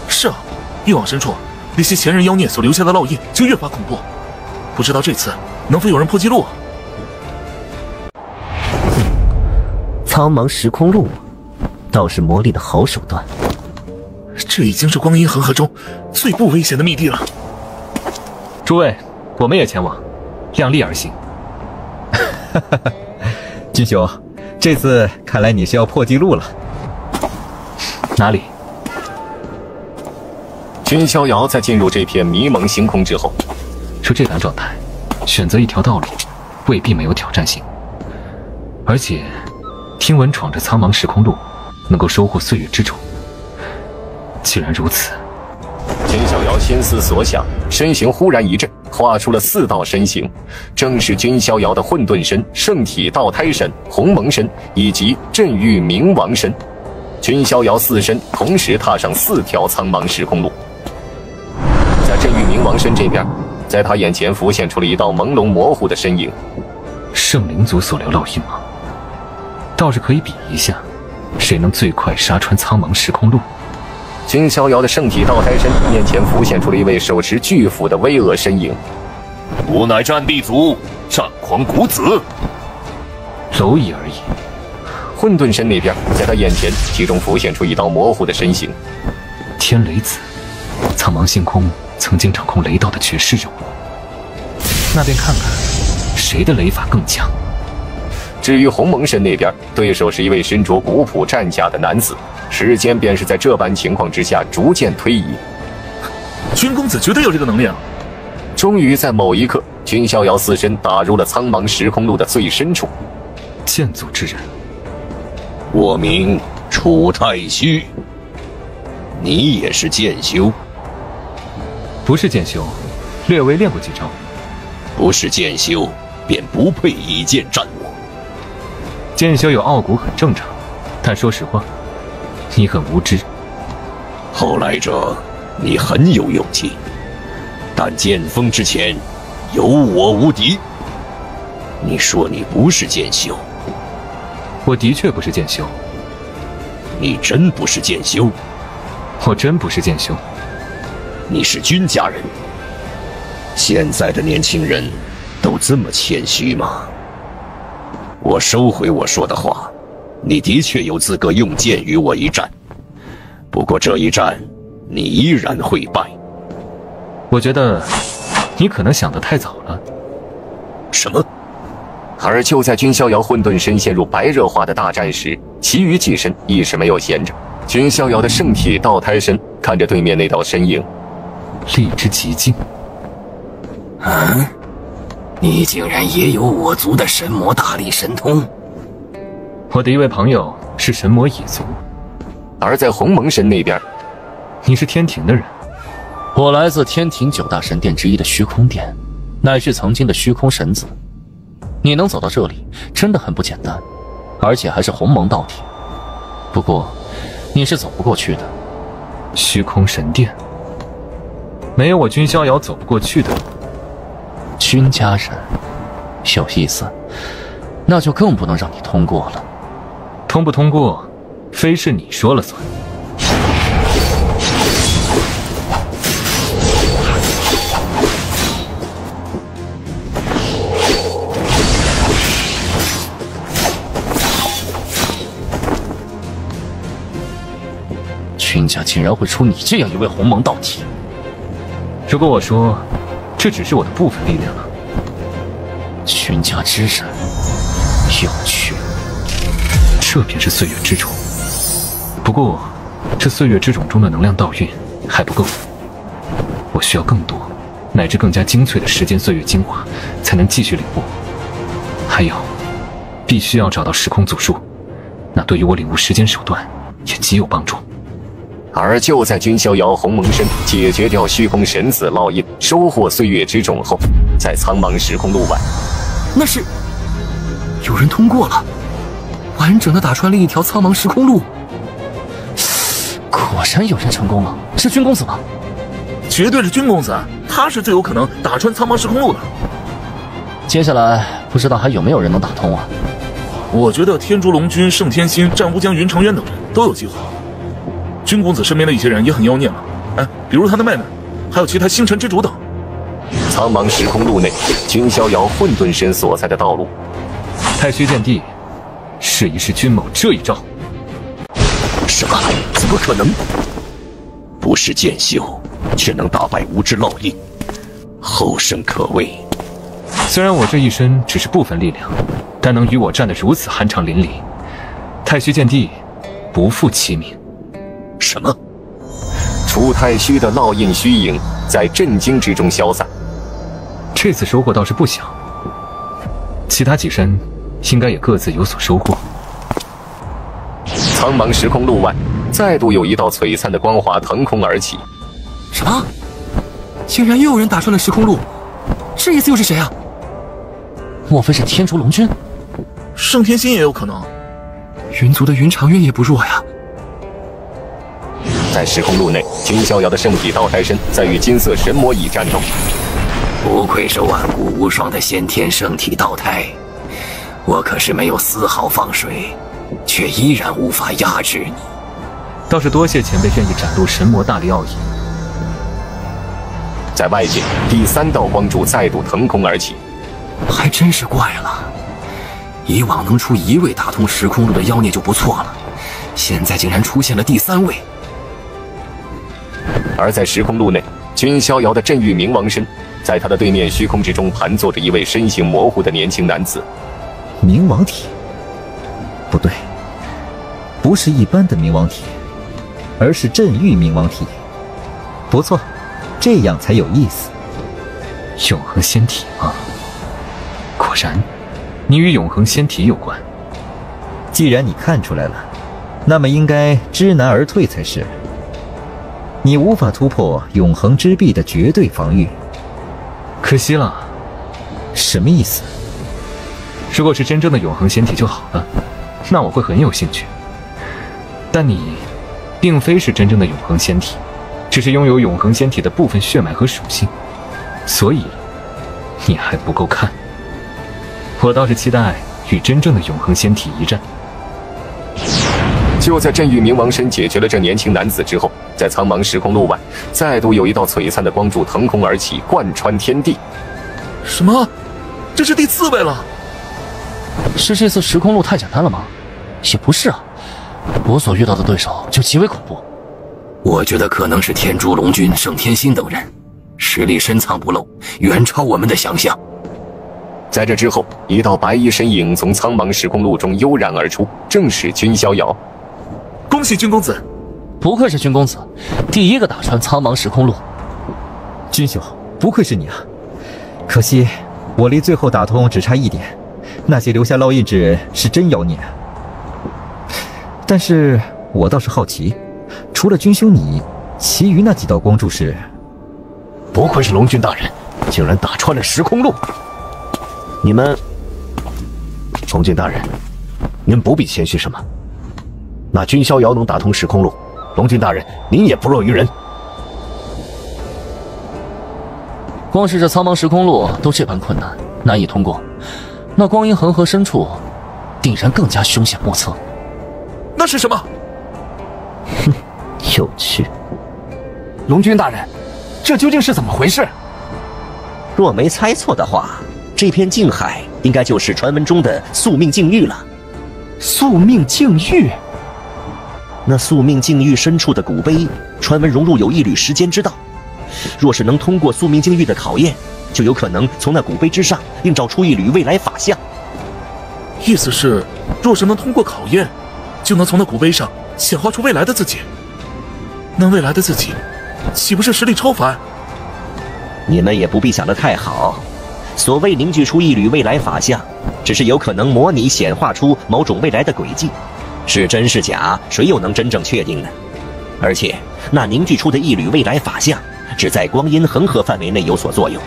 是啊，越往深处，那些前人妖孽所留下的烙印就越发恐怖。不知道这次能否有人破记录啊？苍茫时空路，倒是魔力的好手段。这已经是光阴恒河中最不危险的秘地了。诸位，我们也前往，量力而行。君雄，这次看来你是要破纪录了。哪里？君逍遥在进入这片迷蒙星空之后，说这般状态，选择一条道路，未必没有挑战性。而且，听闻闯着苍茫时空路，能够收获岁月之种。既然如此，君逍遥心思所想，身形忽然一震，画出了4道身形，正是君逍遥的混沌身、圣体道胎身、鸿蒙身以及镇狱冥王身。君逍遥4身同时踏上4条苍茫时空路。在镇狱冥王身这边，在他眼前浮现出了一道朦胧模糊的身影。圣灵族所留烙印吗？倒是可以比一下，谁能最快杀穿苍茫时空路。君逍遥的圣体道胎身面前浮现出了一位手持巨斧的巍峨身影。吾乃战地族战狂古子，蝼蚁而已。混沌身那边，在他眼前其中浮现出一道模糊的身形。天雷子，苍茫星空曾经掌控雷道的绝世人物，那便看看谁的雷法更强。至于鸿蒙身那边，对手是一位身着古朴战甲的男子，时间便是在这般情况之下逐渐推移。君公子绝对有这个能力啊！终于在某一刻，君逍遥4身打入了苍茫时空路的最深处。剑族之人，我名楚太虚，你也是剑修？不是剑修，略微练过几招。不是剑修，便不配以剑战我。剑修有傲骨很正常，但说实话，你很无知。后来者，你很有勇气，但剑锋之前，有我无敌。你说你不是剑修？我的确不是剑修。你真不是剑修？我真不是剑修。你是君家人。现在的年轻人都这么谦虚吗？我收回我说的话，你的确有资格用剑与我一战，不过这一战你依然会败。我觉得你可能想得太早了。什么？而就在君逍遥混沌身陷入白热化的大战时，其余几身一时没有闲着。君逍遥的圣体道胎身看着对面那道身影，力之极境。你竟然也有我族的神魔大力神通？我的一位朋友是神魔蚁族。而在鸿蒙神那边，你是天庭的人。我来自天庭9大神殿之一的虚空殿，乃是曾经的虚空神子。你能走到这里，真的很不简单，而且还是鸿蒙道体。不过，你是走不过去的。虚空神殿，没有我君逍遥走不过去的路。君家人，有意思，那就更不能让你通过了。通不通过，非是你说了算。君家竟然会出你这样一位鸿蒙道体！如果我说，这只是我的部分力量了。君家之人，有趣。这便是岁月之种。不过，这岁月之种中的能量道运还不够，我需要更多，乃至更加精粹的时间岁月精华，才能继续领悟。还有，必须要找到时空组数，那对于我领悟时间手段也极有帮助。而就在君逍遥鸿蒙身解决掉虚空神子烙印，收获岁月之种后，在苍茫时空路外，那是有人通过了，完整的打穿了一条苍茫时空路。果然有人成功了，是君公子吗？绝对是君公子，他是最有可能打穿苍茫时空路的。接下来不知道还有没有人能打通啊？我觉得天竺龙君、盛天心、战无疆、云长渊等人都有机会。君公子身边的一些人也很妖孽了，哎，比如他的妹妹，还有其他星辰之主等。苍茫时空路内，君逍遥混沌身所在的道路。太虚剑帝，试一试君某这一招。什么？怎么可能？不是剑修，却能打败无知烙印，后生可畏。虽然我这一身只是部分力量，但能与我战得如此酣畅淋漓，太虚剑帝不负其名。什么？出太虚的烙印虚影在震惊之中消散。这次收获倒是不小，其他几身应该也各自有所收获。苍茫时空路外，再度有一道璀璨的光华腾空而起。什么？竟然又有人打穿了时空路，这一次又是谁啊？莫非是天竺龙君？盛天心也有可能。云族的云长渊也不弱呀。在时空路内，君逍遥的圣体道胎身在与金色神魔蚁战斗。不愧是万古无双的先天圣体道胎，我可是没有丝毫放水，却依然无法压制你。倒是多谢前辈愿意展露神魔大力奥义。在外界，第3道光柱再度腾空而起。还真是怪了，以往能出1位打通时空路的妖孽就不错了，现在竟然出现了第3位。而在时空路内，君逍遥的镇域冥王身，在他的对面虚空之中盘坐着一位身形模糊的年轻男子。冥王体？不对，不是一般的冥王体，而是镇域冥王体。不错，这样才有意思。永恒仙体啊，果然，你与永恒仙体有关。既然你看出来了，那么应该知难而退才是。你无法突破永恒之壁的绝对防御，可惜了。什么意思？如果是真正的永恒仙体就好了，那我会很有兴趣。但你，并非是真正的永恒仙体，只是拥有永恒仙体的部分血脉和属性，所以你还不够看。我倒是期待与真正的永恒仙体一战。就在镇域冥王身解决了这年轻男子之后，在苍茫时空路外，再度有一道璀璨的光柱腾空而起，贯穿天地。什么？这是第4位了？是这次时空路太简单了吗？也不是啊，我所遇到的对手就极为恐怖。我觉得可能是天竺龙君、盛天心等人，实力深藏不露，远超我们的想象。在这之后，一道白衣身影从苍茫时空路中悠然而出，正是君逍遥。恭喜君公子！不愧是君公子，第1个打穿苍茫时空路。君兄，不愧是你啊！可惜我离最后打通只差1点，那些留下烙印之人是真妖孽。但是我倒是好奇，除了君兄你，其余那几道光柱是？不愧是龙君大人，竟然打穿了时空路。你们，龙君大人，您不必谦虚什么。那君逍遥能打通时空路，龙君大人您也不弱于人。光是这苍茫时空路都这般困难，难以通过，那光阴恒河深处，定然更加凶险莫测。那是什么？哼，有趣。龙君大人，这究竟是怎么回事？若没猜错的话，这片境海应该就是传闻中的宿命境域了。宿命境域？那宿命境域深处的古碑，传闻融入有一缕时间之道。若是能通过宿命境域的考验，就有可能从那古碑之上映照出一缕未来法相。意思是，若是能通过考验，就能从那古碑上显化出未来的自己。那未来的自己，岂不是实力超凡？你们也不必想得太好。所谓凝聚出一缕未来法相，只是有可能模拟显化出某种未来的轨迹。是真是假，谁又能真正确定呢？而且，那凝聚出的一缕未来法相，只在光阴恒河范围内有所作用。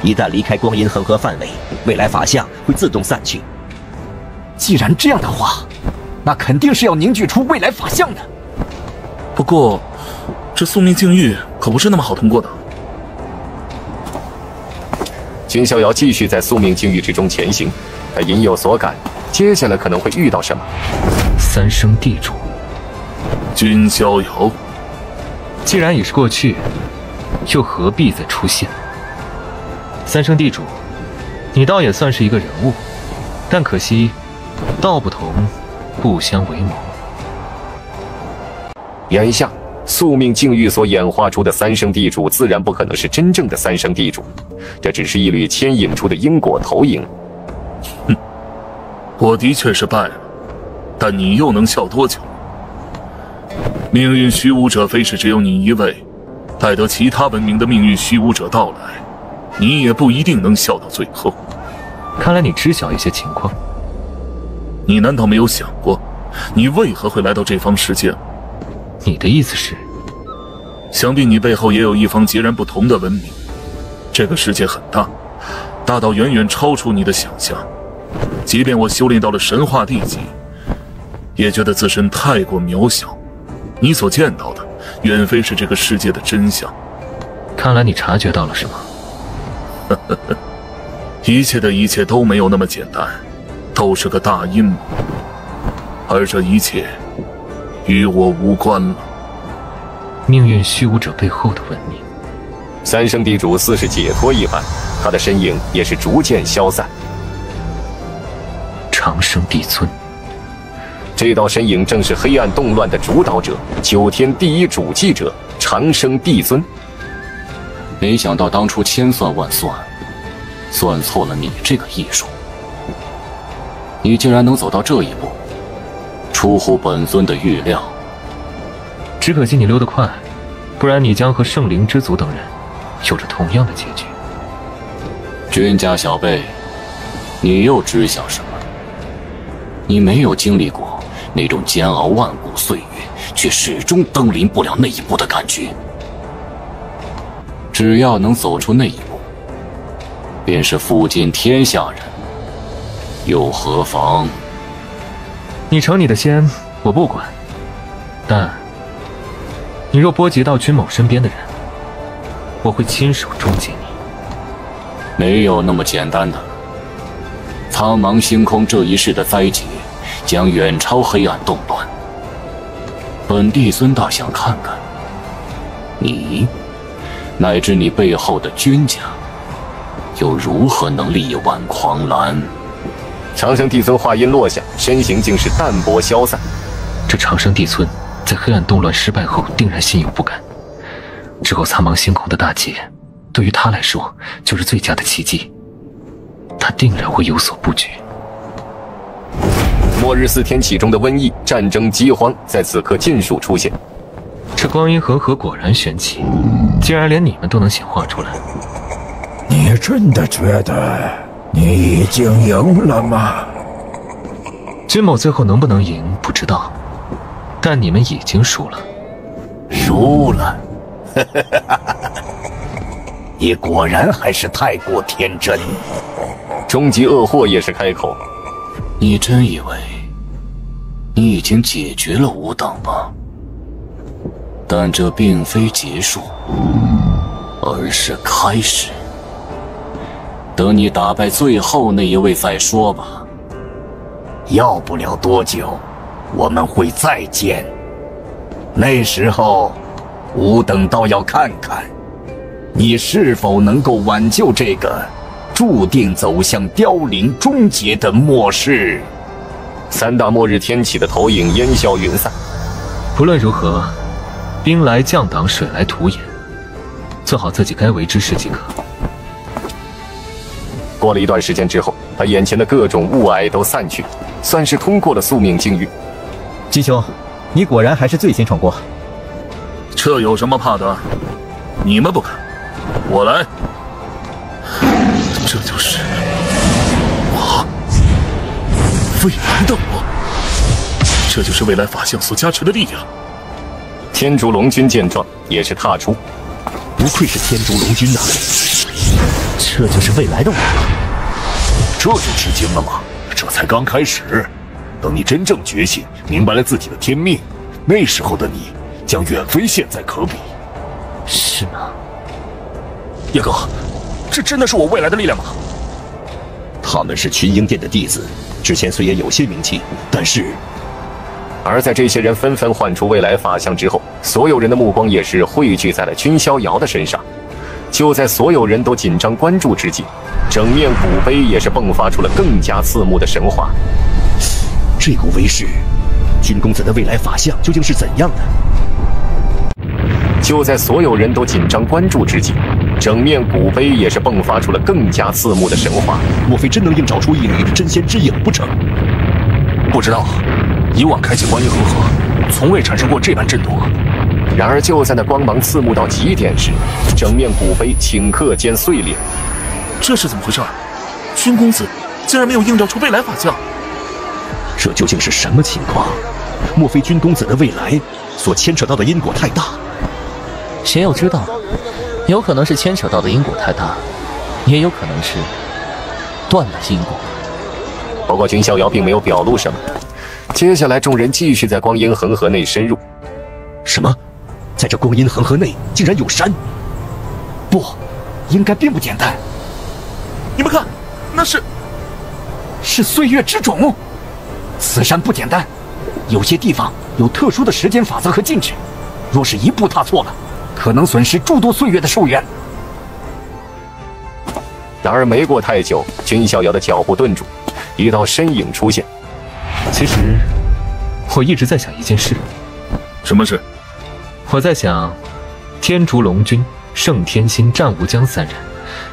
一旦离开光阴恒河范围，未来法相会自动散去。既然这样的话，那肯定是要凝聚出未来法相的。不过，这宿命境域可不是那么好通过的。君逍遥继续在宿命境域之中前行，他隐有所感，接下来可能会遇到什么？三生地主，君逍遥，既然已是过去，又何必再出现？三生地主，你倒也算是一个人物，但可惜，道不同，不相为谋。眼下，宿命境域所演化出的三生地主，自然不可能是真正的三生地主，这只是一缕牵引出的因果投影。哼，我的确是败了，但你又能笑多久？命运虚无者非是只有你一位，待得其他文明的命运虚无者到来，你也不一定能笑到最后。看来你知晓一些情况。你难道没有想过，你为何会来到这方世界？你的意思是？想必你背后也有一方截然不同的文明。这个世界很大，大到远远超出你的想象。即便我修炼到了神话地级，也觉得自身太过渺小。你所见到的，远非是这个世界的真相。看来你察觉到了什么？一切的一切都没有那么简单，都是个大阴谋。而这一切，与我无关了。命运虚无者背后的文明，三生地主似是解脱一般，他的身影也是逐渐消散。长生帝尊，这道身影正是黑暗动乱的主导者，9天第一主祭者长生帝尊。没想到当初千算万算，算错了你这个艺术。你竟然能走到这一步，出乎本尊的预料。只可惜你溜得快，不然你将和圣灵之族等人有着同样的结局。君家小辈，你又知晓什么？你没有经历过那种煎熬万古岁月，却始终登临不了那一步的感觉。只要能走出那一步，便是负尽天下人，又何妨？你成你的仙，我不管，但你若波及到君某身边的人，我会亲手终结你。没有那么简单的。苍茫星空这一世的灾劫，将远超黑暗动乱。本帝尊大想看看，你乃至你背后的君家，又如何能力挽狂澜？长生帝尊话音落下，身形竟是淡薄消散。这长生帝尊在黑暗动乱失败后，定然心有不甘。之后苍茫星空的大劫，对于他来说就是最佳的奇迹。他定然会有所不觉。末日4天启中的瘟疫、战争、饥荒，在此刻尽数出现。这光阴恒河果然玄奇，竟然连你们都能显化出来。你真的觉得你已经赢了吗？君某最后能不能赢不知道，但你们已经输了。输了？你果然还是太过天真。终极恶祸也是开口。你真以为你已经解决了5等吗？但这并非结束，而是开始。等你打败最后那一位再说吧。要不了多久，我们会再见。那时候，5等倒要看看，你是否能够挽救这个注定走向凋零终结的末世。3大末日天启的投影烟消云散。不论如何，兵来将挡，水来土掩，做好自己该为之事即可。过了一段时间之后，他眼前的各种雾霭都散去，算是通过了宿命境域。金兄，你果然还是最先闯过。这有什么怕的？你们不敢，我来。这就是我，未来的我。这就是未来法相所加持的力量。天竺龙君见状，也是踏出。不愧是天竺龙君呐，这就是未来的我。这就吃惊了吗？这才刚开始，等你真正觉醒，明白了自己的天命，那时候的你，将远非现在可比。是吗？叶哥，这真的是我未来的力量吗？他们是群英殿的弟子，之前虽也有些名气，但是……而在这些人纷纷唤出未来法相之后，所有人的目光也是汇聚在了君逍遥的身上。就在所有人都紧张关注之际，整面古碑也是迸发出了更加刺目的神华。这股威势，君公子的未来法相究竟是怎样的？就在所有人都紧张关注之际，整面古碑也是迸发出了更加刺目的神华。莫非真能映照出一缕真仙之影不成？不知道，以往开启观音恒河，从未产生过这般震动啊！然而就在那光芒刺目到极点时，整面古碑顷刻间碎裂。这是怎么回事？君公子竟然没有映照出未来法相，这究竟是什么情况？莫非君公子的未来所牵扯到的因果太大？谁又知道呢？有可能是牵扯到的因果太大，也有可能是断了因果。不过君逍遥并没有表露什么。接下来众人继续在光阴恒河内深入。什么？在这光阴恒河内竟然有山？不，应该并不简单。你们看，那是岁月之种。此山不简单，有些地方有特殊的时间法则和禁制，若是一步踏错了，可能损失诸多岁月的寿元。然而没过太久，君逍遥的脚步顿住，一道身影出现。其实我一直在想一件事。什么事？我在想，天竺龙君、盛天心、战无疆三人，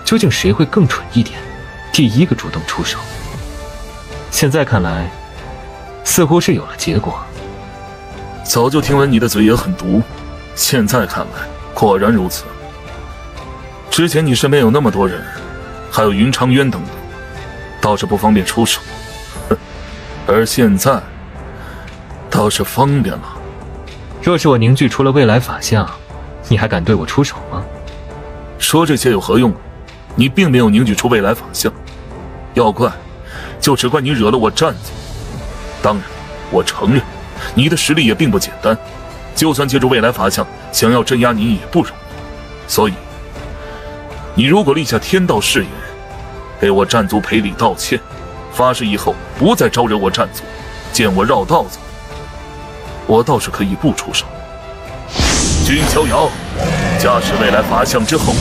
究竟谁会更蠢一点，第一个主动出手？现在看来，似乎是有了结果。早就听闻你的嘴也很毒，现在看来果然如此。之前你身边有那么多人，还有云长渊等等，倒是不方便出手，而现在倒是方便了。若是我凝聚出了未来法相，你还敢对我出手吗？说这些有何用？你并没有凝聚出未来法相，要怪就只怪你惹了我战族。当然，我承认你的实力也并不简单，就算借助未来法相，想要镇压你也不容易。所以，你如果立下天道誓言，给我战族赔礼道歉，发誓以后不再招惹我战族，见我绕道走，我倒是可以不出手。君逍遥，驾驶未来法相之后，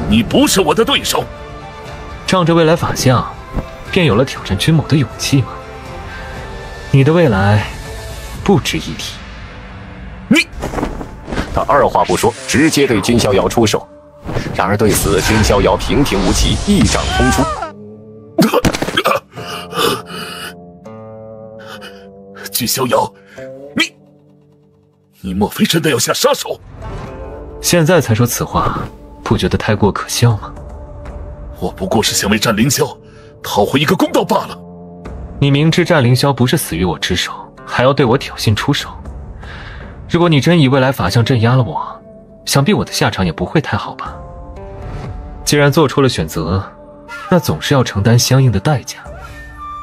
你不是我的对手。仗着未来法相，便有了挑战君某的勇气吗？你的未来不值一提。他二话不说，直接对君逍遥出手。然而对此，君逍遥平平无奇，一掌轰出。君逍遥，你莫非真的要下杀手？现在才说此话，不觉得太过可笑吗？我不过是想为战凌霄讨回一个公道罢了。你明知战凌霄不是死于我之手，还要对我挑衅出手。如果你真以未来法相镇压了我，想必我的下场也不会太好吧？既然做出了选择，那总是要承担相应的代价。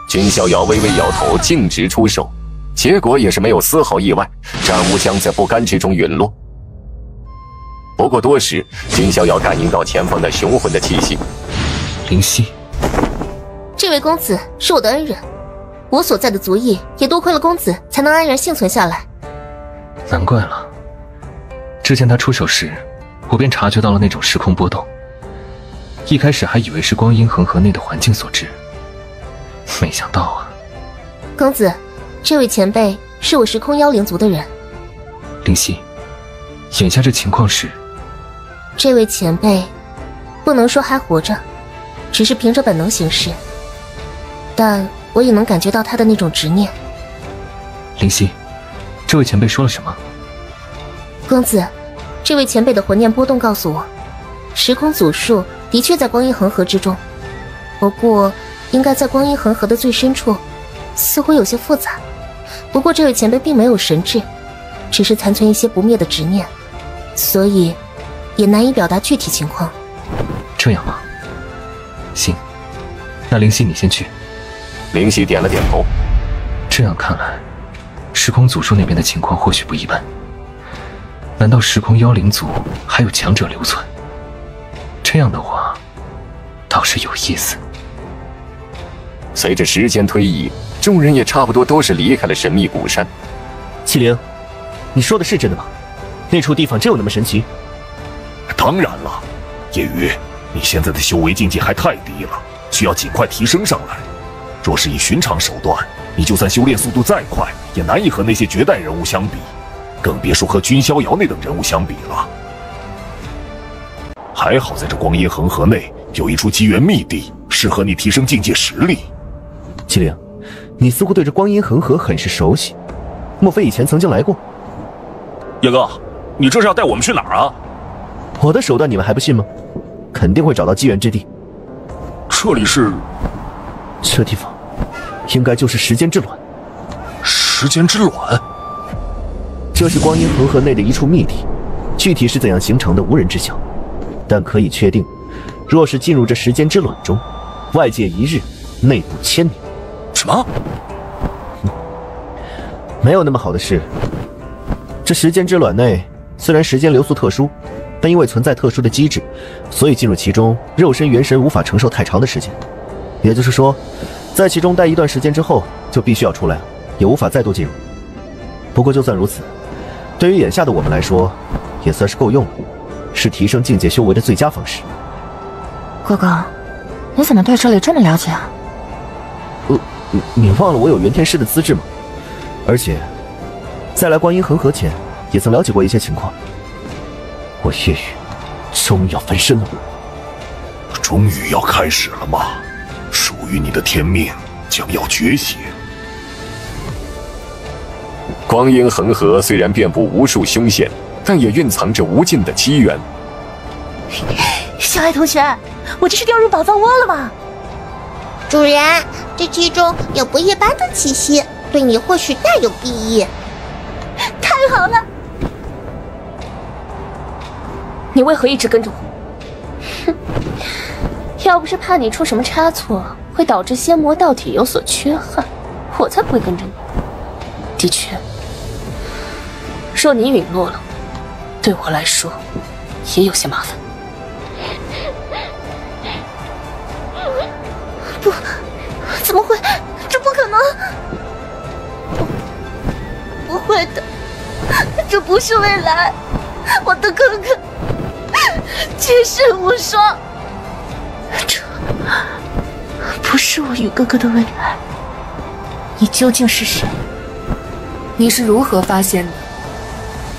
君逍遥微微摇头，径直出手，结果也是没有丝毫意外，战无疆在不甘之中陨落。不过多时，君逍遥感应到前方的雄浑的气息。灵犀，这位公子是我的恩人，我所在的族裔也多亏了公子才能安然幸存下来。难怪了，之前他出手时，我便察觉到了那种时空波动。一开始还以为是光阴恒河内的环境所致，没想到啊。公子，这位前辈是我时空妖灵族的人。灵犀，眼下这情况是，这位前辈不能说还活着，只是凭着本能行事，但我也能感觉到他的那种执念。灵犀，这位前辈说了什么？公子，这位前辈的魂念波动告诉我，时空组数的确在光阴恒河之中，不过应该在光阴恒河的最深处，似乎有些复杂。不过这位前辈并没有神智，只是残存一些不灭的执念，所以也难以表达具体情况。这样吗？行，那灵犀你先去。灵犀点了点头。这样看来，时空组数那边的情况或许不一般。难道时空妖灵族还有强者留存？这样的话，倒是有意思。随着时间推移，众人也差不多都是离开了神秘古山。麒麟，你说的是真的吗？那处地方真有那么神奇？当然了，夜雨，你现在的修为境界还太低了，需要尽快提升上来。若是以寻常手段，你就算修炼速度再快，也难以和那些绝代人物相比，更别说和君逍遥那等人物相比了。还好在这光阴恒河内有一处机缘秘地，适合你提升境界实力。麒麟，你似乎对这光阴恒河很是熟悉，莫非以前曾经来过？叶哥，你这是要带我们去哪儿啊？我的手段你们还不信吗？肯定会找到机缘之地。这里是？这地方应该就是时间之卵。时间之卵？这是光阴恒河内的一处秘地，具体是怎样形成的无人知晓，但可以确定，若是进入这时间之卵中，外界1日，内部1000年。什么？没有那么好的事。这时间之卵内虽然时间流速特殊，但因为存在特殊的机制，所以进入其中，肉身元神无法承受太长的时间。也就是说，在其中待一段时间之后，就必须要出来了，也无法再度进入。不过就算如此，对于眼下的我们来说，也算是够用了，是提升境界修为的最佳方式。哥哥，你怎么对这里这么了解啊？你忘了我有元天师的资质吗？而且，在来观音恒河前，也曾了解过一些情况。我夜雨终于要翻身了。终于要开始了吗？属于你的天命将要觉醒。光阴恒河虽然遍布无数凶险，但也蕴藏着无尽的机缘。小爱同学，我这是掉入宝藏窝了吗？主人，这其中有不一般的气息，对你或许大有裨益。太好了！你为何一直跟着我？哼，要不是怕你出什么差错，会导致仙魔道体有所缺憾，我才不会跟着你。的确，若你陨落了，对我来说也有些麻烦。不，怎么会？这不可能！不会的，这不是未来，我的哥哥绝世无双。这不是我与哥哥的未来。你究竟是谁？你是如何发现的？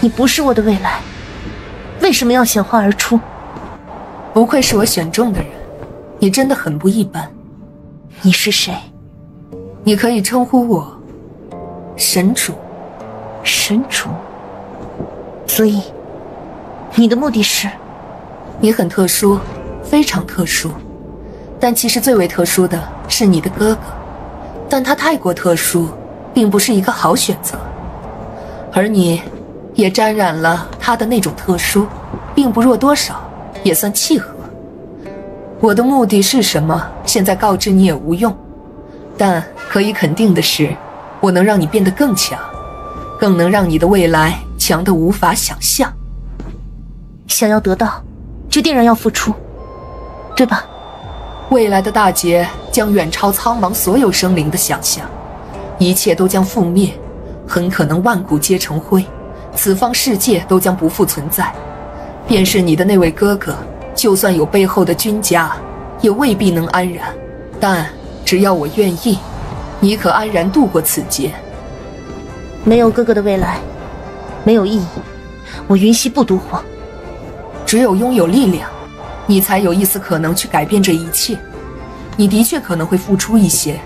你不是我的未来，为什么要显化而出？不愧是我选中的人，你真的很不一般。你是谁？你可以称呼我神主。神主？所以你的目的是？你很特殊，非常特殊，但其实最为特殊的是你的哥哥，但他太过特殊，并不是一个好选择。而你也沾染了他的那种特殊，并不弱多少，也算契合。我的目的是什么，现在告知你也无用，但可以肯定的是，我能让你变得更强，更能让你的未来强得无法想象。想要得到，就定然要付出，对吧？未来的大劫将远超苍茫所有生灵的想象，一切都将覆灭，很可能万古皆成灰，此方世界都将不复存在。便是你的那位哥哥，就算有背后的君家，也未必能安然。但只要我愿意，你可安然度过此劫。没有哥哥的未来，没有意义。我云溪不独活。只有拥有力量，你才有一丝可能去改变这一切。你的确可能会付出一些，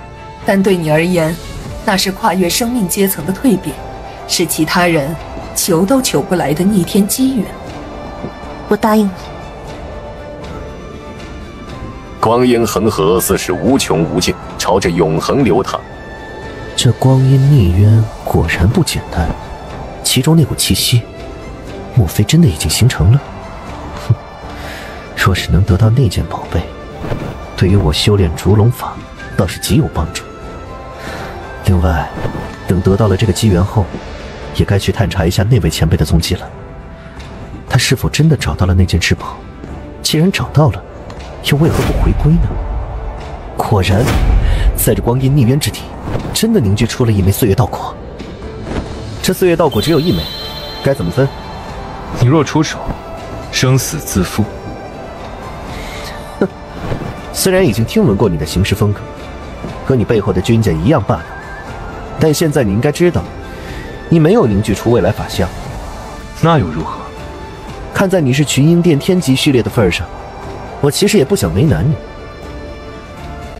但对你而言，那是跨越生命阶层的蜕变，是其他人求都求不来的逆天机缘。我答应你。光阴恒河似是无穷无尽，朝着永恒流淌。这光阴逆渊果然不简单，其中那股气息，莫非真的已经形成了？哼，若是能得到那件宝贝，对于我修炼烛龙法倒是极有帮助。另外，等得到了这个机缘后，也该去探查一下那位前辈的踪迹了。他是否真的找到了那件至宝？既然找到了，又为何不回归呢？果然，在这光阴逆渊之地，真的凝聚出了一枚岁月道果。这岁月道果只有一枚，该怎么分？你若出手，生死自负。哼，虽然已经听闻过你的行事风格，和你背后的君家一样霸道，但现在你应该知道，你没有凝聚出未来法相。那又如何？看在你是群英殿天级序列的份上，我其实也不想为难你。